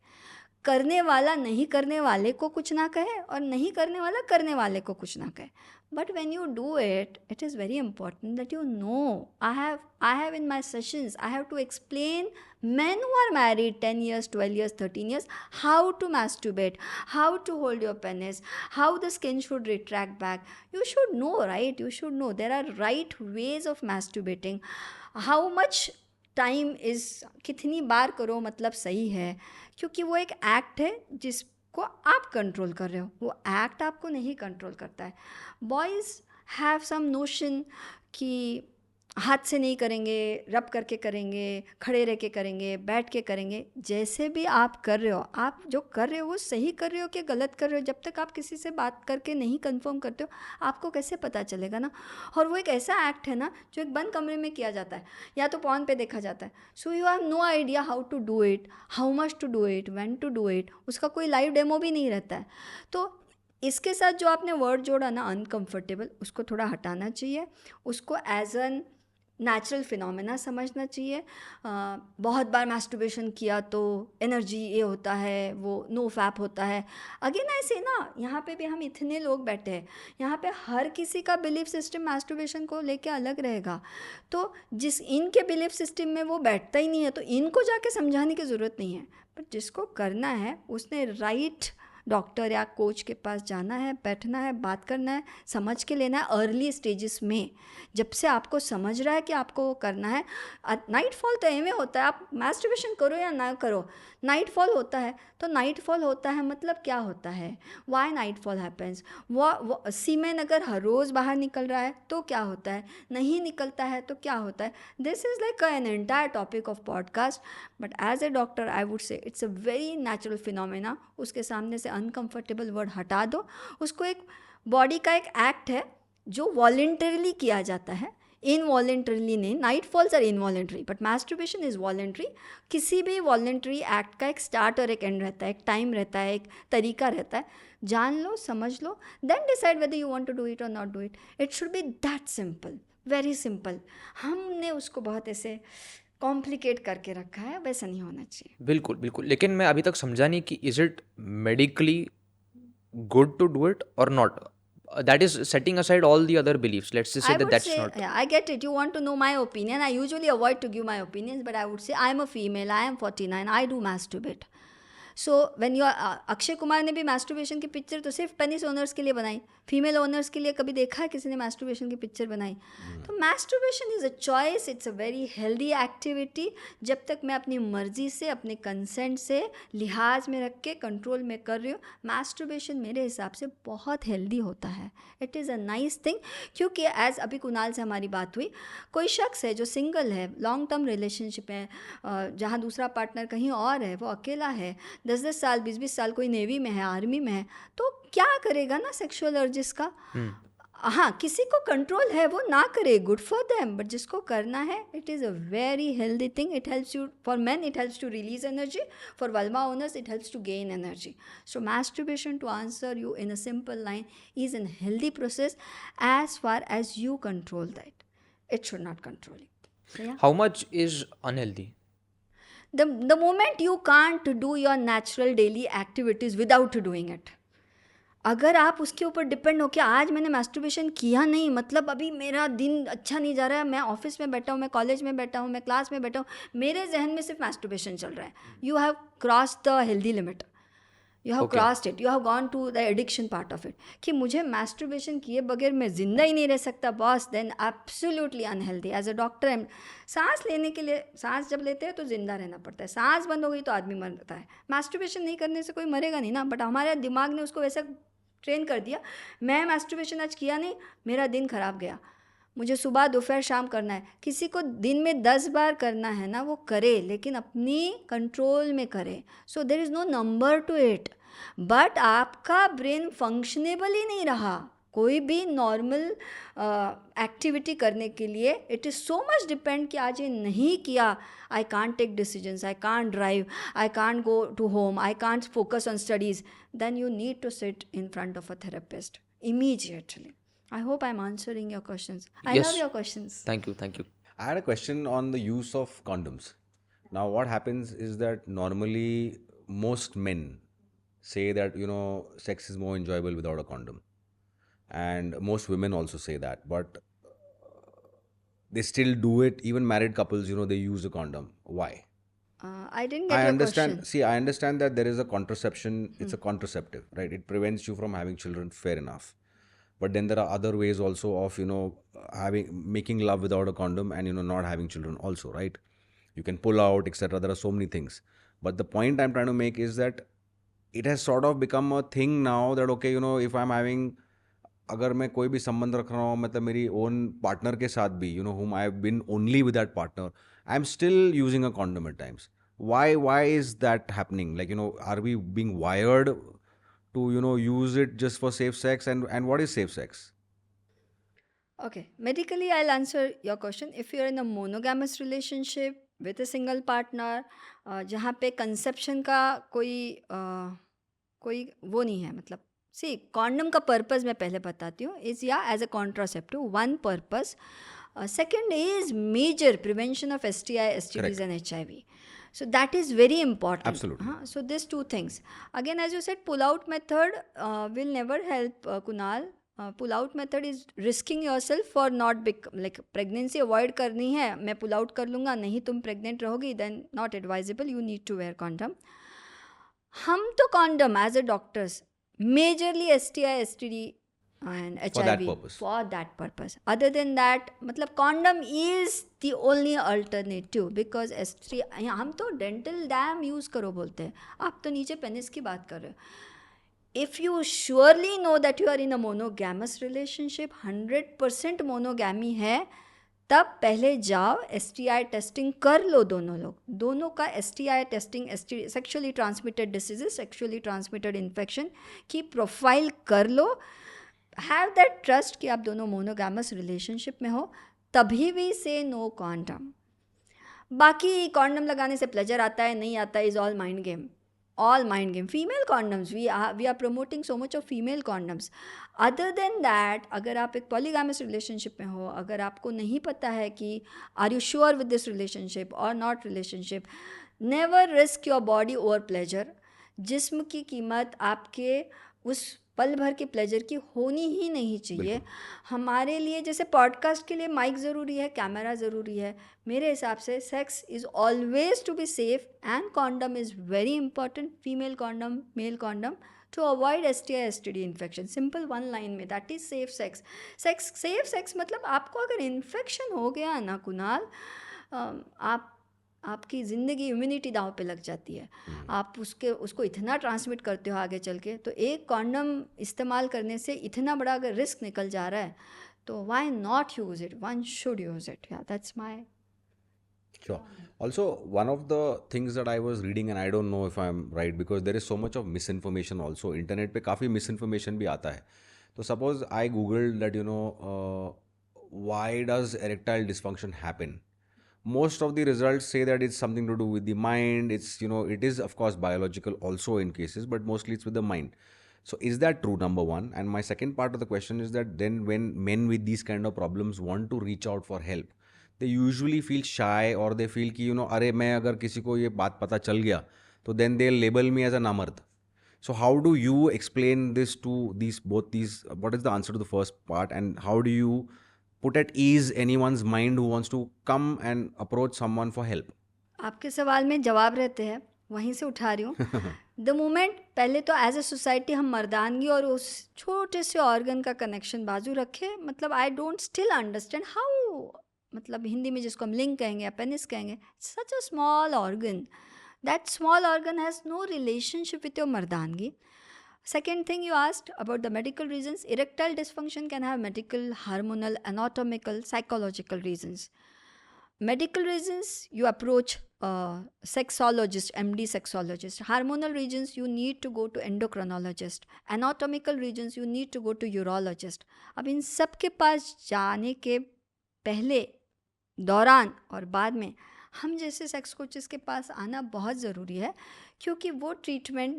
करने वाला नहीं करने वाले को कुछ ना कहे और नहीं करने वाला करने वाले को कुछ ना कहे। But when you do it, it is very important that you know. I have in my sessions, I have to explain men who are married 10 years, 12 years, 13 years, how to masturbate, how to hold your penis, how the skin should retract back. You should know, right? You should know. There are right ways of masturbating. How much time is, कितनी बार करो मतलब सही है, क्योंकि वो एक act है जिसको आप कंट्रोल कर रहे हो, वो एक्ट आपको नहीं कंट्रोल करता है। बॉयज़ हैव सम नोशन कि हाथ से नहीं करेंगे, रब करके करेंगे, खड़े रह के करेंगे, बैठ के करेंगे। जैसे भी आप कर रहे हो, आप जो कर रहे हो वो सही कर रहे हो कि गलत कर रहे हो, जब तक आप किसी से बात करके नहीं कंफर्म करते हो आपको कैसे पता चलेगा ना। और वो एक ऐसा एक्ट है ना जो एक बंद कमरे में किया जाता है या तो पॉन पे देखा जाता है। So you have no idea how to do it, how much to do it, when to do it. उसका कोई लाइव डेमो भी नहीं रहता है। तो इसके साथ जो आपने वर्ड जोड़ा ना अनकम्फर्टेबल, उसको थोड़ा हटाना चाहिए, उसको एज एन नेचुरल फिनोमेना समझना चाहिए। बहुत बार मास्टरबेशन किया तो एनर्जी ये होता है, वो नो फैप होता है। अगेन ऐसे ना, यहाँ पे भी हम इतने लोग बैठे हैं, यहाँ पे हर किसी का बिलीफ सिस्टम मास्टरबेशन को लेके अलग रहेगा। तो जिस इनके बिलीफ सिस्टम में वो बैठता ही नहीं है तो इनको जाके समझाने की ज़रूरत नहीं है। पर जिसको करना है उसने राइट डॉक्टर या कोच के पास जाना है, बैठना है, बात करना है, समझ के लेना है अर्ली स्टेजेस में। जब से आपको समझ रहा है कि आपको वो करना है। नाइट फॉल तो एवं होता है, आप मास्टरबेशन करो या ना करो, नाइट फॉल होता है। तो नाइट फॉल होता है मतलब क्या होता है, वाई नाइट फॉल हैपन्स, वो सीमेन अगर हर रोज़ बाहर निकल रहा है तो क्या होता है, नहीं निकलता है तो क्या होता है। This is like an entire topic of podcast, but as a doctor I would say it's a very natural phenomena. उसके सामने से अनकंफर्टेबल वर्ड हटा दो। उसको एक बॉडी का एक एक्ट है जो वॉलेंटरीली किया जाता है, इनवॉलेंटरीली नहीं। Night falls are involuntary but masturbation is voluntary. किसी भी वॉलेंटरी एक्ट का एक स्टार्ट और एक एंड रहता है, एक टाइम रहता है, एक तरीका रहता है। जान लो, समझ लो, then decide whether you want to do it और not do it. It should be that simple, very simple. हमने उसको बहुत ऐसे कॉम्प्लिकेट करके रखा है, वैसा नहीं होना चाहिए। बिल्कुल बिल्कुल, लेकिन मैं अभी तक समझा नहीं कि is it medically good to do it और not? That is setting aside all the other beliefs. Let's just say I that would that's say, not. yeah, I get it. You want to know my opinion. I usually avoid to give my opinions, but I would say I'm a female. I am 49. I do masturbate. So when you are, Akshay Kumar ने भी masturbation की picture तो सिर्फ penis owners के लिए बनाई, female owners के लिए कभी देखा है किसी ने मैस्टरबेशन की पिक्चर बनाई? तो masturbation is a choice, it's a very healthy activity. जब तक मैं अपनी मर्जी से, अपने कंसेंट से, लिहाज में रख के कंट्रोल में कर रही हूँ, मैस्टरबेशन मेरे हिसाब से बहुत हेल्दी होता है। It is a nice thing, क्योंकि एज अभी कुणाल से हमारी बात हुई, कोई शख्स है जो सिंगल है, लॉन्ग टर्म रिलेशनशिप है, जहाँ दूसरा पार्टनर कहीं और है, वो अकेला है, 10-10 साल 20-20 साल कोई नेवी में है, आर्मी में है, तो क्या करेगा ना सेक्सुअल अर्जिस का। हाँ, किसी को कंट्रोल है वो ना करे, गुड फॉर देम, बट जिसको करना है it is a very healthy thing. It helps you, for man it helps to release energy, for वल्मा ओनर्स it helps to gain energy. So masturbation, to answer you in a simple line, is a healthy process as far as you control that. It should not control you. So yeah. How much is unhealthy? The moment you can't do your natural daily activities without doing it. अगर आप उसके ऊपर depend हो कि आज मैंने masturbation किया नहीं, मतलब अभी मेरा दिन अच्छा नहीं जा रहा है, मैं ऑफिस में बैठा हूँ, मैं कॉलेज में बैठा हूँ, मैं क्लास में बैठा हूँ, मेरे जहन में सिर्फ मैस्टरबेशन चल रहा है, you have cross the healthy limit, you have crossed it, you have gone to the addiction part of it, कि मुझे मैस्टरबेशन किए बगैर मैं जिंदा ही नहीं रह सकता boss, then absolutely unhealthy. As a doctor, सांस लेने के लिए, सांस जब लेते हैं तो जिंदा रहना पड़ता है, सांस बंद हो गई तो आदमी मरता है. मैस्टरबेशन नहीं करने से कोई मरेगा नहीं ना, बट हमारे दिमाग ने उसको वैसा ट्रेन कर दिया, मैं मैस्टरबेशन आज किया नहीं, मेरा दिन खराब गया, मुझे सुबह दोपहर शाम करना है. किसी को दिन में 10 बार करना है ना, वो करे, लेकिन अपनी कंट्रोल में करे. So there is no number to it, but आपका ब्रेन फंक्शनेबल ही नहीं रहा कोई भी नॉर्मल एक्टिविटी करने के लिए. It is so much depend कि आज ये नहीं किया, I can't take decisions, I can't drive, I can't go to home, I can't focus on studies, then you need to sit in front of a therapist immediately. I hope I'm answering your questions. I Yes. love your questions. Thank you, thank you. I had a question on the use of condoms. Now, what happens is that normally most men say that, sex is more enjoyable without a condom. And most women also say that. But they still do it. Even married couples, they use a condom. Why? I didn't get I your understand. question. See, I understand that there is a contraception. It's a contraceptive, right? It prevents you from having children. Fair enough. But then there are other ways also of making love without a condom and not having children also, right? You can pull out, etc. There are so many things. But the point I'm trying to make is that it has sort of become a thing now that okay, if I'm having, अगर मैं कोई भी संबंध रख रहा हूँ, मतलब मेरी ओन पार्टनर के साथ भी, whom I have been only with that partner, I'm still using a condom at times. Why is that happening? Like, are we being wired to, use it just for safe sex? And what is safe sex? Okay, medically I'll answer your question. If you're in a monogamous relationship with a single partner, जहाँ पे conception का कोई वो नहीं है, मतलब सी condom का purpose मैं पहले बताती हूँ, इज़ या as a contraceptive, one purpose. Second is major prevention of STI, STDs Correct. and HIV. So that is very important. Absolutely. So these two things. Again, as you said, pull-out method will never help, Kunal. Pull-out method is risking yourself for not like pregnancy avoid करनी है, मैं pull out कर लूँगा, नहीं तुम pregnant रहोगी, then not advisable, you need to wear condom. हम तो condom as a doctors majorly STI, STD and HIV For that purpose. For that purpose. Other than that, मतलब condom is the only alternative because STI, हम तो dental dam use करो बोलते हैं, आप तो नीचे पेनिस की बात कर रहे हो. If you surely know that you are in a monogamous relationship, 100% monogamy है, तब पहले जाओ STI टेस्टिंग कर लो. दोनों लोग, दोनों का STI testing, sexually transmitted diseases, sexually transmitted infection की प्रोफाइल कर लो. हैव दैट ट्रस्ट कि आप दोनों मोनोगैमस रिलेशनशिप में हो, तभी भी से नो कॉन्डम. बाकी कॉन्डम लगाने से प्लेजर आता है नहीं आता है, is all mind game, all mind game. Female condoms, we are promoting so much of female condoms. Other than that, अगर आप एक polygamous relationship में हो, अगर आपको नहीं पता है कि are you sure with this relationship or not relationship, never risk your body over pleasure. जिस्म की कीमत आपके उस पल भर के प्लेजर की होनी ही नहीं चाहिए. हमारे लिए जैसे पॉडकास्ट के लिए माइक ज़रूरी है, कैमरा ज़रूरी है, मेरे हिसाब से sex is always to be safe and condom is very important. Female condom, male condom, to avoid STI STD infection. Simple one line में, that is safe sex. Safe sex मतलब आपको अगर इन्फेक्शन हो गया ना कुणाल, आपकी ज़िंदगी इम्यूनिटी दांव पे लग जाती है. आप उसको इतना ट्रांसमिट करते हो आगे चल के, तो एक कॉन्डम इस्तेमाल करने से इतना बड़ा अगर रिस्क निकल जा रहा है, तो why not use it, one should use it. Yeah that's my. Sure. Also, one of the things that I was reading, and I don't know if I'm right, because there is so much of misinformation also. Internet पे काफ़ी misinformation भी आता है. तो suppose I googled that, why does erectile dysfunction happen? Most of the results say that it's something to do with the mind. It's, it is of course biological also in cases, but mostly it's with the mind. So is that true, number one? And my second part of the question is that then when men with these kind of problems want to reach out for help, they usually feel shy, or they feel कि अरे मैं अगर किसी को ये बात पता चल गया तो then they'll label me as a नामर्द. So how do you explain this to both these, what is the answer to the first part, and how do you put at ease anyone's mind who wants to come and approach someone for help? आपके सवाल में जवाब रहते हैं, वहीं से उठा रही हूँ. द मोमेंट पहले तो एज ए सोसाइटी हम मर्दानगी और उस छोटे से ऑर्गन का कनेक्शन बाजू रखे. मतलब I don't still understand how, मतलब हिंदी में जिसको हम लिंग कहेंगे या पेनिस कहेंगे, such a small organ. That small organ has no relationship with your मर्दानगी. Second thing you asked about the medical reasons. Erectile dysfunction can have medical, hormonal, anatomical, psychological reasons. Medical reasons, you approach sexologist, MD sexologist. Hormonal reasons, you need to go to endocrinologist. Anatomical reasons, you need to go to urologist. अब इन सब के पास जाने के पहले, दौरान और बाद में हम जैसे सेक्स कोचेस के पास आना बहुत ज़रूरी है, क्योंकि वो ट्रीटमेंट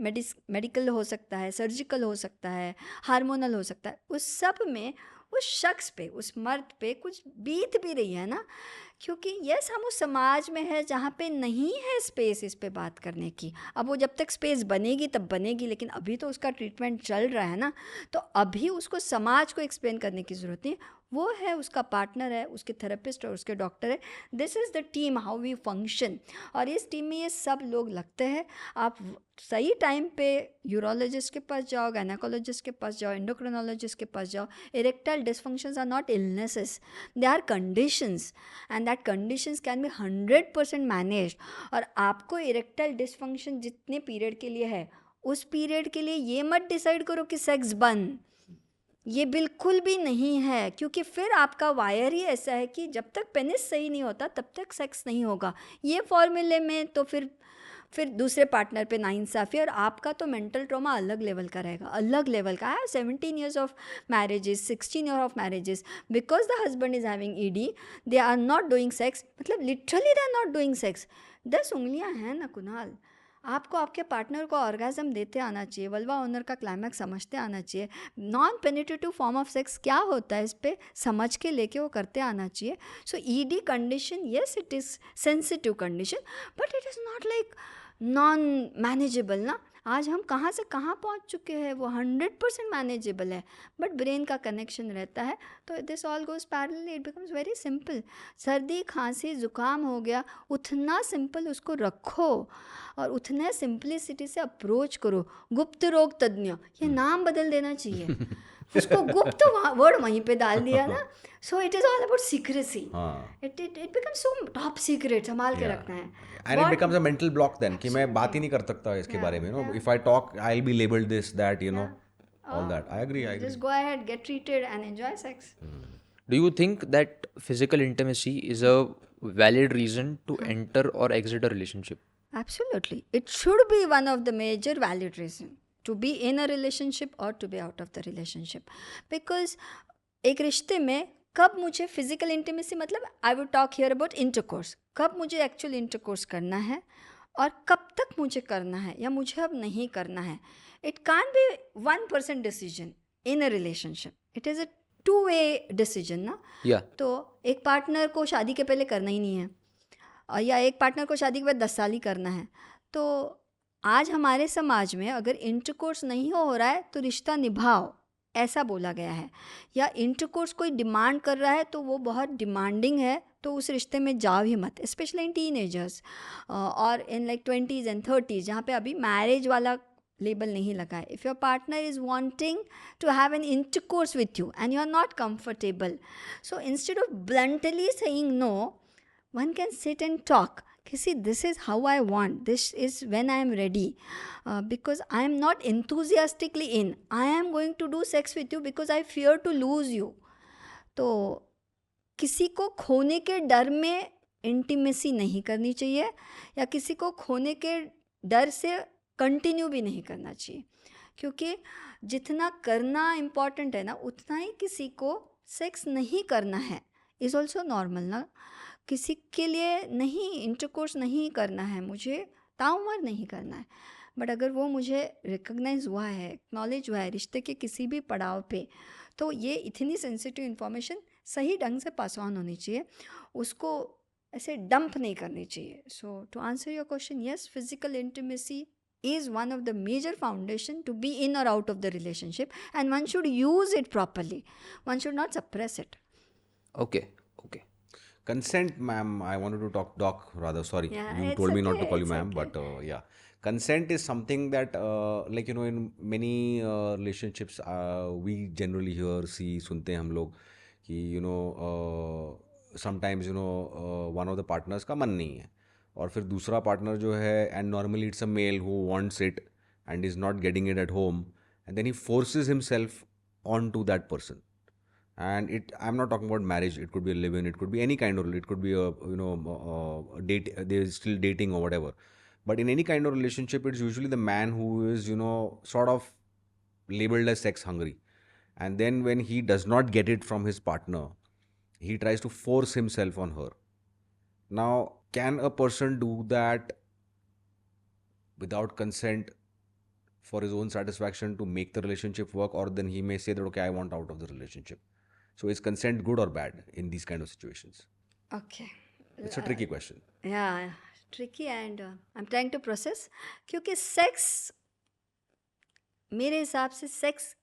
मेडिकल हो सकता है, सर्जिकल हो सकता है, हार्मोनल हो सकता है. उस सब में उस शख्स पे, उस मर्द पे कुछ बीत भी रही है ना, क्योंकि यस हम उस समाज में है जहाँ पे नहीं है स्पेस इस पे बात करने की. अब वो जब तक स्पेस बनेगी तब बनेगी, लेकिन अभी तो उसका ट्रीटमेंट चल रहा है ना, तो अभी उसको समाज को एक्सप्लेन करने की ज़रूरत नहीं. वो है उसका पार्टनर है, उसके थेरेपिस्ट और उसके डॉक्टर है. This is the team how we function. और इस टीम में ये सब लोग लगते हैं. आप सही टाइम पे यूरोलॉजिस्ट के पास जाओ, गायनेकोलॉजिस्ट के पास जाओ, एंडोक्रिनोलॉजिस्ट के पास जाओ. Erectile dysfunctions are not illnesses, they are conditions, and that conditions can be 100% managed. और आपको इरेक्टाइल डिस्फंक्शन जितने पीरियड के लिए है, उस पीरियड के लिए ये मत डिसाइड करो कि सेक्स बंद. ये बिल्कुल भी नहीं है, क्योंकि फिर आपका वायर ही ऐसा है कि जब तक पेनिस सही नहीं होता तब तक सेक्स नहीं होगा. ये फॉर्मूले में तो फिर दूसरे पार्टनर पे नाइंसाफ़ी, और आपका तो मेंटल ट्रॉमा अलग लेवल का रहेगा, अलग लेवल का. 17 years of marriages, 16 years of marriages, because the husband is having ED, they are not doing sex. मतलब literally they are not doing sex. 10 उंगलियां हैं ना कुणाल. आपको आपके पार्टनर को ऑर्गाज़म देते आना चाहिए, वल्वा ओनर का क्लाइमैक्स समझते आना चाहिए, non penetrative form of sex क्या होता है इस पे समझ के लेके वो करते आना चाहिए. सो ED condition, yes it is sensitive condition, but it is not like non manageable ना. आज हम कहाँ से कहाँ पहुँच चुके हैं, वो 100% मैनेजेबल है, बट ब्रेन का कनेक्शन रहता है. तो this all goes parallel, it becomes very simple. सर्दी खांसी ज़ुकाम हो गया, उतना सिंपल उसको रखो और उतने सिंपलिसिटी से अप्रोच करो. गुप्त रोग तज्ञ, ये नाम बदल देना चाहिए. उसको गुप्त वर्ड वहीं पे डाल दिया ना. So it is all about secrecy. It becomes so top secret, संभाल के रखना है. And it becomes a mental block then कि मैं बात ही नहीं कर सकता इसके बारे में. If I talk, I'll be labeled this, that, all that. I agree. Just go ahead, get treated and enjoy sex. Do you think that physical intimacy is a valid reason to enter or exit a relationship? Absolutely. It should be one of the major valid reasons to be in a relationship or to be out of the relationship. Because एक रिश्ते में कब मुझे physical intimacy, मतलब I would talk here about intercourse, कब मुझे actual intercourse करना है और कब तक मुझे करना है या मुझे अब नहीं करना है. It can't be 1% decision in a relationship. It is a 2-way decision ना. तो एक पार्टनर को शादी के पहले करना ही नहीं है, या एक पार्टनर को शादी के बाद 10 साल ही करना है. तो आज हमारे समाज में अगर इंटरकोर्स नहीं हो रहा है तो रिश्ता निभाओ, ऐसा बोला गया है. या इंटरकोर्स कोई डिमांड कर रहा है तो वो बहुत डिमांडिंग है, तो उस रिश्ते में जाओ ही मत. स्पेशली इन टीनेजर्स और in like 20s and 30s, जहाँ पे अभी मैरिज वाला लेबल नहीं लगाए. If your partner is wanting to have an intercourse with you and you are not comfortable, so instead of bluntly saying no, one can sit and talk. See, this is how I want, this is when I am ready, because I am not enthusiastically in, I am going to do sex with you because I fear to lose you. तो किसी को खोने के डर में intimacy नहीं करनी चाहिए, या किसी को खोने के डर से कंटिन्यू भी नहीं करना चाहिए, क्योंकि जितना करना इम्पॉर्टेंट है ना, उतना ही किसी को सेक्स नहीं करना है इज़ ऑल्सो नॉर्मल ना. किसी के लिए नहीं इंटरकोर्स नहीं करना है, मुझे ताउम्र नहीं करना है, बट अगर वो मुझे रिकग्नाइज हुआ है, एक्नॉलेज हुआ है रिश्ते के किसी भी पड़ाव पे, तो ये इतनी सेंसिटिव इन्फॉर्मेशन सही ढंग से पास ऑन होनी चाहिए, उसको ऐसे डंप नहीं करनी चाहिए. So to answer your question, yes, physical intimacy is one of the major foundation to be in or out of the relationship, and one should use it properly. One should not suppress it. Okay. Consent, ma'am, I wanted to talk, doc, rather, sorry. Yeah, You it's told me not to okay, call you it's ma'am, okay. but yeah. Consent is something that, like, in many relationships, we generally hear, see, सुनते हैं हम लोग कि, sometimes, one of the partners का मन नहीं है, और फिर दूसरा partner जो है, and normally it's a male who wants it and is not getting it at home, and then he forces himself onto that person. And I'm not talking about marriage, it could be a live-in, it could be any kind of, it could be a date, they're still dating or whatever, but in any kind of relationship, it's usually the man who is sort of labeled as sex hungry, and then when he does not get it from his partner, he tries to force himself on her. Now, can a person do that without consent for his own satisfaction to make the relationship work, or then he may say that, okay, I want out of the relationship? So is consent good or bad in these kind of situations? Okay. It's a tricky question. Yeah, tricky, and I'm trying to process, क्योंकि sex मेरे हिसाब से sex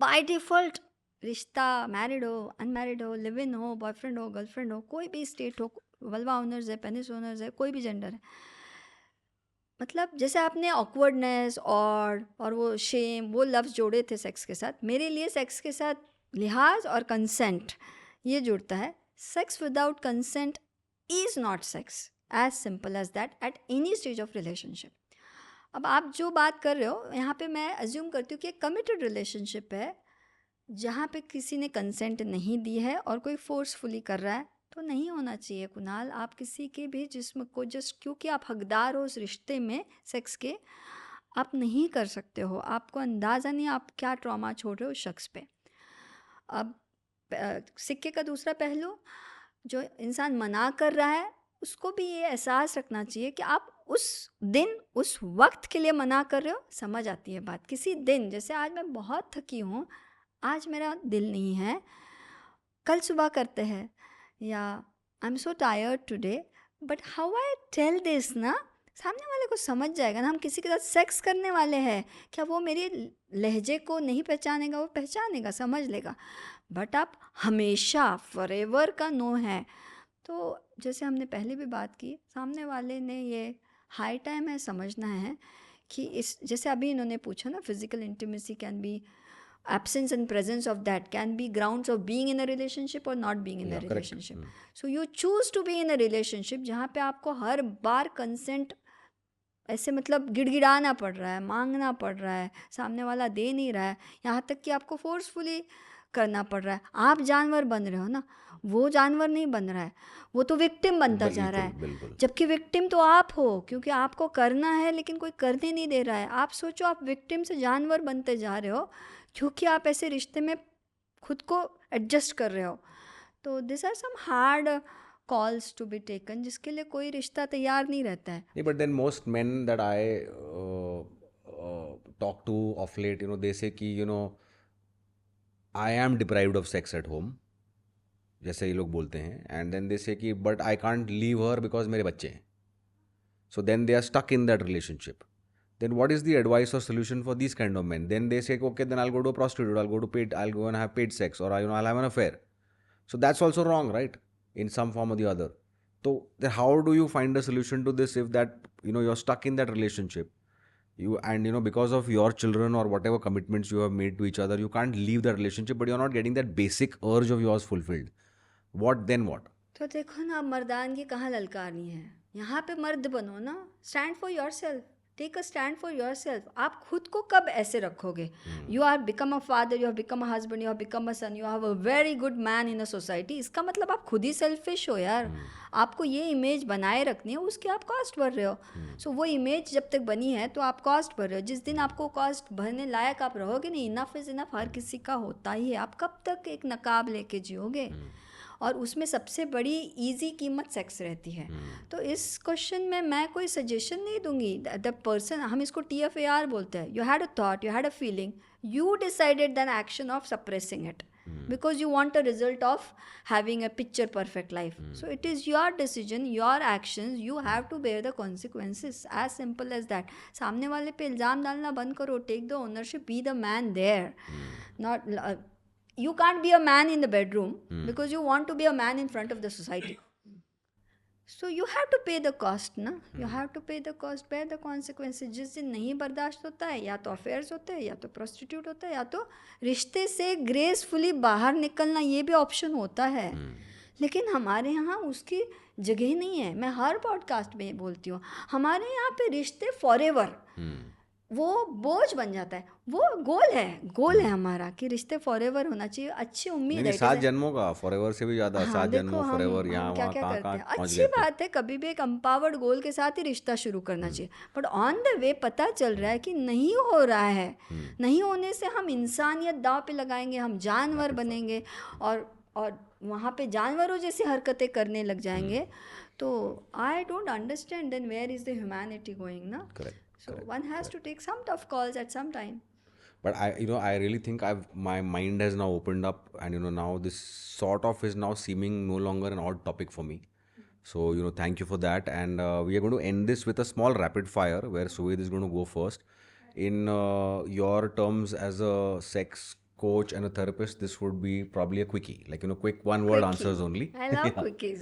by default, रिश्ता married हो, unmarried हो, live in हो, boyfriend हो, girlfriend हो, कोई भी स्टेट हो, वल्वा ओनर्स है, पेनिस ओनर्स है, कोई भी जेंडर है, मतलब जैसे आपने ऑकवर्डनेस और वो शेम, वो लफ्ज़ जोड़े थे सेक्स के साथ, मेरे लिए सेक्स के साथ लिहाज और कंसेंट ये जुड़ता है. Sex without consent is not sex, as simple as that, at any stage of relationship. अब आप जो बात कर रहे हो यहाँ पे मैं अज्यूम करती हूँ कि एक कमिटेड रिलेशनशिप है, जहाँ पे किसी ने कंसेंट नहीं दी है और कोई फोर्सफुली कर रहा है, तो नहीं होना चाहिए. कुणाल, आप किसी के भी जिस्म को जस्ट क्योंकि आप हकदार हो उस रिश्ते में सेक्स के, आप नहीं कर सकते हो. आपको अंदाज़ा नहीं आप क्या ट्रॉमा छोड़ रहे हो उस शख्स पे. अब सिक्के का दूसरा पहलू, जो इंसान मना कर रहा है उसको भी ये एहसास रखना चाहिए कि आप उस दिन उस वक्त के लिए मना कर रहे हो. समझ आती है बात. किसी दिन, जैसे आज मैं बहुत थकी हूँ, आज मेरा दिल नहीं है, कल सुबह करते हैं, या I am so tired today, but how I tell this ना, सामने वाले को समझ जाएगा ना. हम किसी के साथ सेक्स करने वाले हैं, क्या वो मेरे लहजे को नहीं पहचानेगा? वो पहचानेगा, समझ लेगा. बट आप हमेशा फॉरएवर का नो है. तो जैसे हमने पहले भी बात की, सामने वाले ने ये हाई टाइम है समझना है कि इस, जैसे अभी इन्होंने पूछा ना, physical intimacy can be, absence and presence of that can be grounds of being in a relationship or not being in a relationship. So you choose to be in a relationship जहाँ पे आपको हर बार consent ऐसे मतलब गिड़गिड़ाना पड़ रहा है, मांगना पड़ रहा है, सामने वाला दे नहीं रहा है, यहाँ तक कि आपको फोर्सफुली करना पड़ रहा है. आप जानवर बन रहे हो ना, वो जानवर नहीं बन रहा है, वो तो विक्टिम बनता जा रहा है, जबकि विक्टिम तो आप हो, क्योंकि आपको करना है लेकिन कोई करने नहीं दे रहा है. आप सोचो, आप विक्टिम से जानवर बनते जा रहे हो क्योंकि आप ऐसे रिश्ते में खुद को एडजस्ट कर रहे हो. तो this are some hard calls to be taken, जिसके लिए कोई रिश्ता तैयार नहीं रहता है. But then most men that I talk to of late, they say कि I am deprived of sex at home, जैसे ये लोग बोलते हैं, एंड देन दे से कि but I can't leave her because मेरे बच्चे हैं. So then they are stuck in that relationship. Then what is the advice or solution for these kind of men? Then they say, okay, then I'll go to a prostitute, I'll go and have paid sex, or I'll have an affair. So that's also wrong, right? In some form or the other. So then how do you find a solution to this if that, you're stuck in that relationship? because of your children or whatever commitments you have made to each other, you can't leave that relationship, but you're not getting that basic urge of yours fulfilled. What then what? तो देखो ना, अब मर्दानगी कहाँ ललकारनी है, यहाँ पे मर्द बनो ना, stand for your self, take a stand for your self. आप खुद को कब ऐसे रखोगे? You are become a father, you have become a husband, you have become a son, you have a very good man in a society. इसका मतलब आप खुद ही सेल्फिश हो यार. आपको ये इमेज बनाए रखनी है, उसके आप कॉस्ट भर रहे हो. सो वो इमेज जब तक बनी है तो आप कॉस्ट भर रहे हो. जिस दिन आपको कॉस्ट भरने लायक आप रहोगे नहीं, इनफ इज़ इनफ हर किसी का होता ही है. आप कब तक एक नकाब लेके जियोगे? और उसमें सबसे बड़ी इजी कीमत सेक्स रहती है. तो इस क्वेश्चन में मैं कोई सजेशन नहीं दूंगी. द पर्सन, हम इसको TFAR बोलते हैं, you had a thought, you had a feeling, you decided than action of suppressing it because you want a result of having a picture perfect life. So it is your decision, your actions, you have to bear the consequences, as simple as that. सामने वाले पे इल्ज़ाम डालना बंद करो, take the ownership, be the man there. Not you can't be a man in the bedroom because you want to be a man in front of the society. So you have to pay the cost ना. You have to pay the cost, bear the consequences. जिस दिन नहीं बर्दाश्त होता है, या तो affairs होते हैं, या तो प्रोस्टिट्यूट होता है, या तो रिश्ते से ग्रेसफुली बाहर निकलना, ये भी ऑप्शन होता है. लेकिन हमारे यहाँ उसकी जगह ही नहीं है. मैं हर पॉडकास्ट में बोलती हूँ, हमारे यहाँ पे रिश्ते फॉरएवर, वो बोझ बन जाता है. वो गोल है हमारा कि रिश्ते फॉरएवर होना चाहिए. अच्छी उम्मीद है 7 जन्मों का, फॉरएवर से भी ज्यादा. हाँ, 7 देखो जन्मों फॉरएवर, हम यहाँ क्या वहाँ क्या कहाँ करते कहाँ हैं. पहुँच अच्छी गए थे. बात है, कभी भी एक एम्पावर्ड गोल के साथ ही रिश्ता शुरू करना चाहिए. बट ऑन द वे पता चल रहा है कि नहीं हो रहा है. नहीं होने से हम इंसानियत दांव पे लगाएंगे, हम जानवर बनेंगे और वहाँ पे जानवरों जैसी हरकतें करने लग जाएंगे. तो I don't understand then where is the humanity going ना. Correct. So one has to take some tough calls at some time. But I really think my mind has now opened up, and now this sort of is now seeming no longer an odd topic for me. So thank you for that, and we are going to end this with a small rapid fire where Suved is going to go first. In your terms as a sex coach and a therapist, this would be probably a quickie, like quick one word Quickie. answers only. I love Yeah. quickies.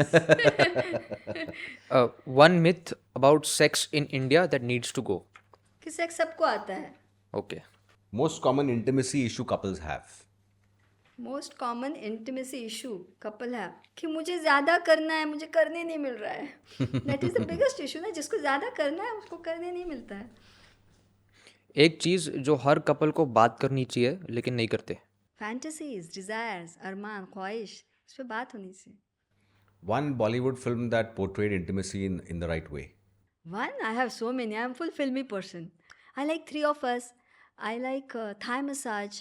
One myth about sex in India that needs to go. कि sex सबको आता है. Okay. Most common intimacy issue couples have. Most common intimacy issue couple है कि मुझे ज़्यादा करना है, मुझे करने नहीं मिल रहा है. That is the biggest issue ना. जिसको ज़्यादा करना है उसको करने नहीं मिलता है. एक चीज़ जो हर कपल को बात करनी चाहिए लेकिन नहीं करते. फैंटेसीज, डिज़ायर्स, अरमान, ख्वाहिश, इस पर बात होनी चाहिए. One Bollywood film that portrayed intimacy in the right way. One, I have so many. I am full filmy person. I like 3 of Us. I like Thai massage.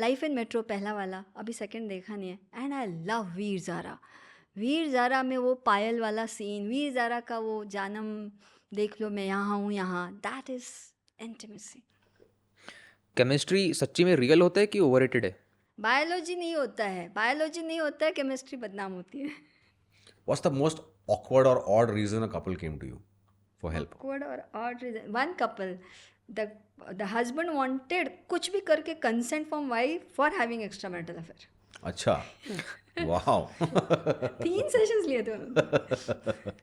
Life in Metro पहला वाला, अभी second देखा नहीं है. And I love Veer Zaara. Veer Zaara में वो पायल वाला scene, Veer Zaara का वो जानम देख लो मैं यहाँ हूँ यहाँ, दैट इज़ इंटीमेसी. केमिस्ट्री सच्ची में रियल होता है कि ओवररेटेड है? बायोलॉजी नहीं होता है, बायोलॉजी नहीं होता है, केमिस्ट्री बदनाम होती है. What's the most awkward or odd reason a couple came to you for help? Awkward or odd reason. One couple, the husband wanted कुछ भी करके consent from wife for having extramarital affair. अच्छा. Wow. 3 sessions लिए थे उन्होंने.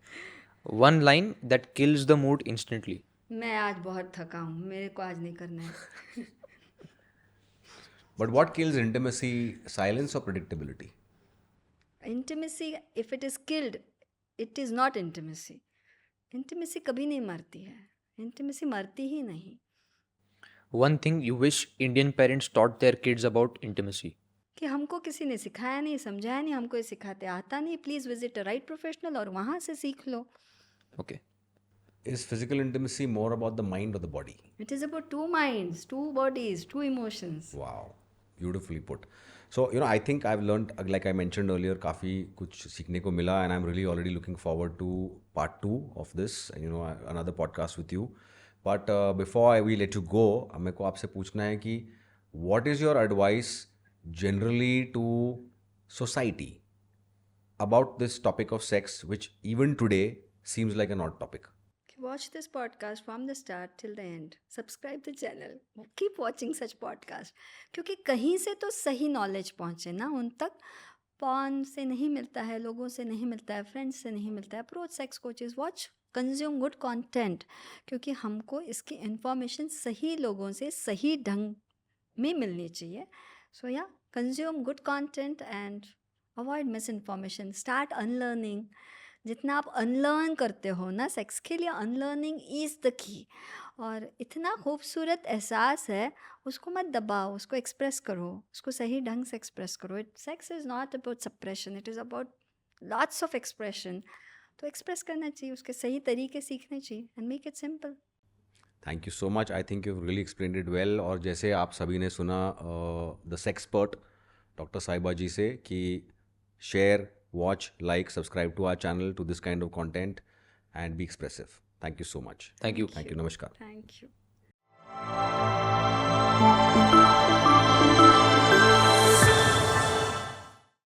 One line that kills the mood instantly. मैं आज बहुत थका हूँ, मेरे को आज नहीं करना है. But what kills intimacy, silence or predictability? Intimacy, if it is killed, it is not intimacy. Intimacy कभी नहीं मरती है. Intimacy मरती ही नहीं. One thing you wish Indian parents taught their kids about intimacy. कि हमको किसी ने सिखाया नहीं, समझाया नहीं, हमको ये सिखाते आता नहीं. Please visit a right professional और वहाँ से सीख लो. Okay. Is physical intimacy more about the mind or the body? It is about 2 minds, 2 bodies, 2 emotions. Wow. Beautifully put. So, I think I've learned, like I mentioned earlier, काफ़ी कुछ सीखने को मिला, and I'm really already looking forward to part 2 of this, and another podcast with you. But before we let you go, मेरे को आपसे पूछना है कि what is your advice generally to society about this topic of sex, which even today seems like an odd topic? Watch this podcast from the start till the end. Subscribe the channel. Keep watching such podcast. क्योंकि कहीं से तो सही knowledge पहुँचे ना उन तक. Pawn से नहीं मिलता है, लोगों से नहीं मिलता है, फ्रेंड्स से नहीं मिलता है. Approach sex coaches. Watch consume good content, क्योंकि हमको इसकी इंफॉर्मेशन सही लोगों से सही ढंग में मिलनी चाहिए. सो या, consume good content and avoid miss information. Start unlearning. जितना आप अनलर्न करते हो ना सेक्स के लिए, अनलर्निंग इज़ द की. और इतना खूबसूरत एहसास है, उसको मत दबाओ, उसको एक्सप्रेस करो, उसको सही ढंग से एक्सप्रेस करो. Sex is not about suppression, it is about lots of expression. तो एक्सप्रेस करना चाहिए, उसके सही तरीके सीखने चाहिए and make it simple. Thank you so much. I think you really explained it well. और जैसे आप सभी ने सुना द सेक्सपर्ट डॉक्टर साहिबा जी से कि share, watch, like, subscribe to our channel to this kind of content and be expressive. Thank you so much. Thank you. Thank you. Namaskar. Thank you.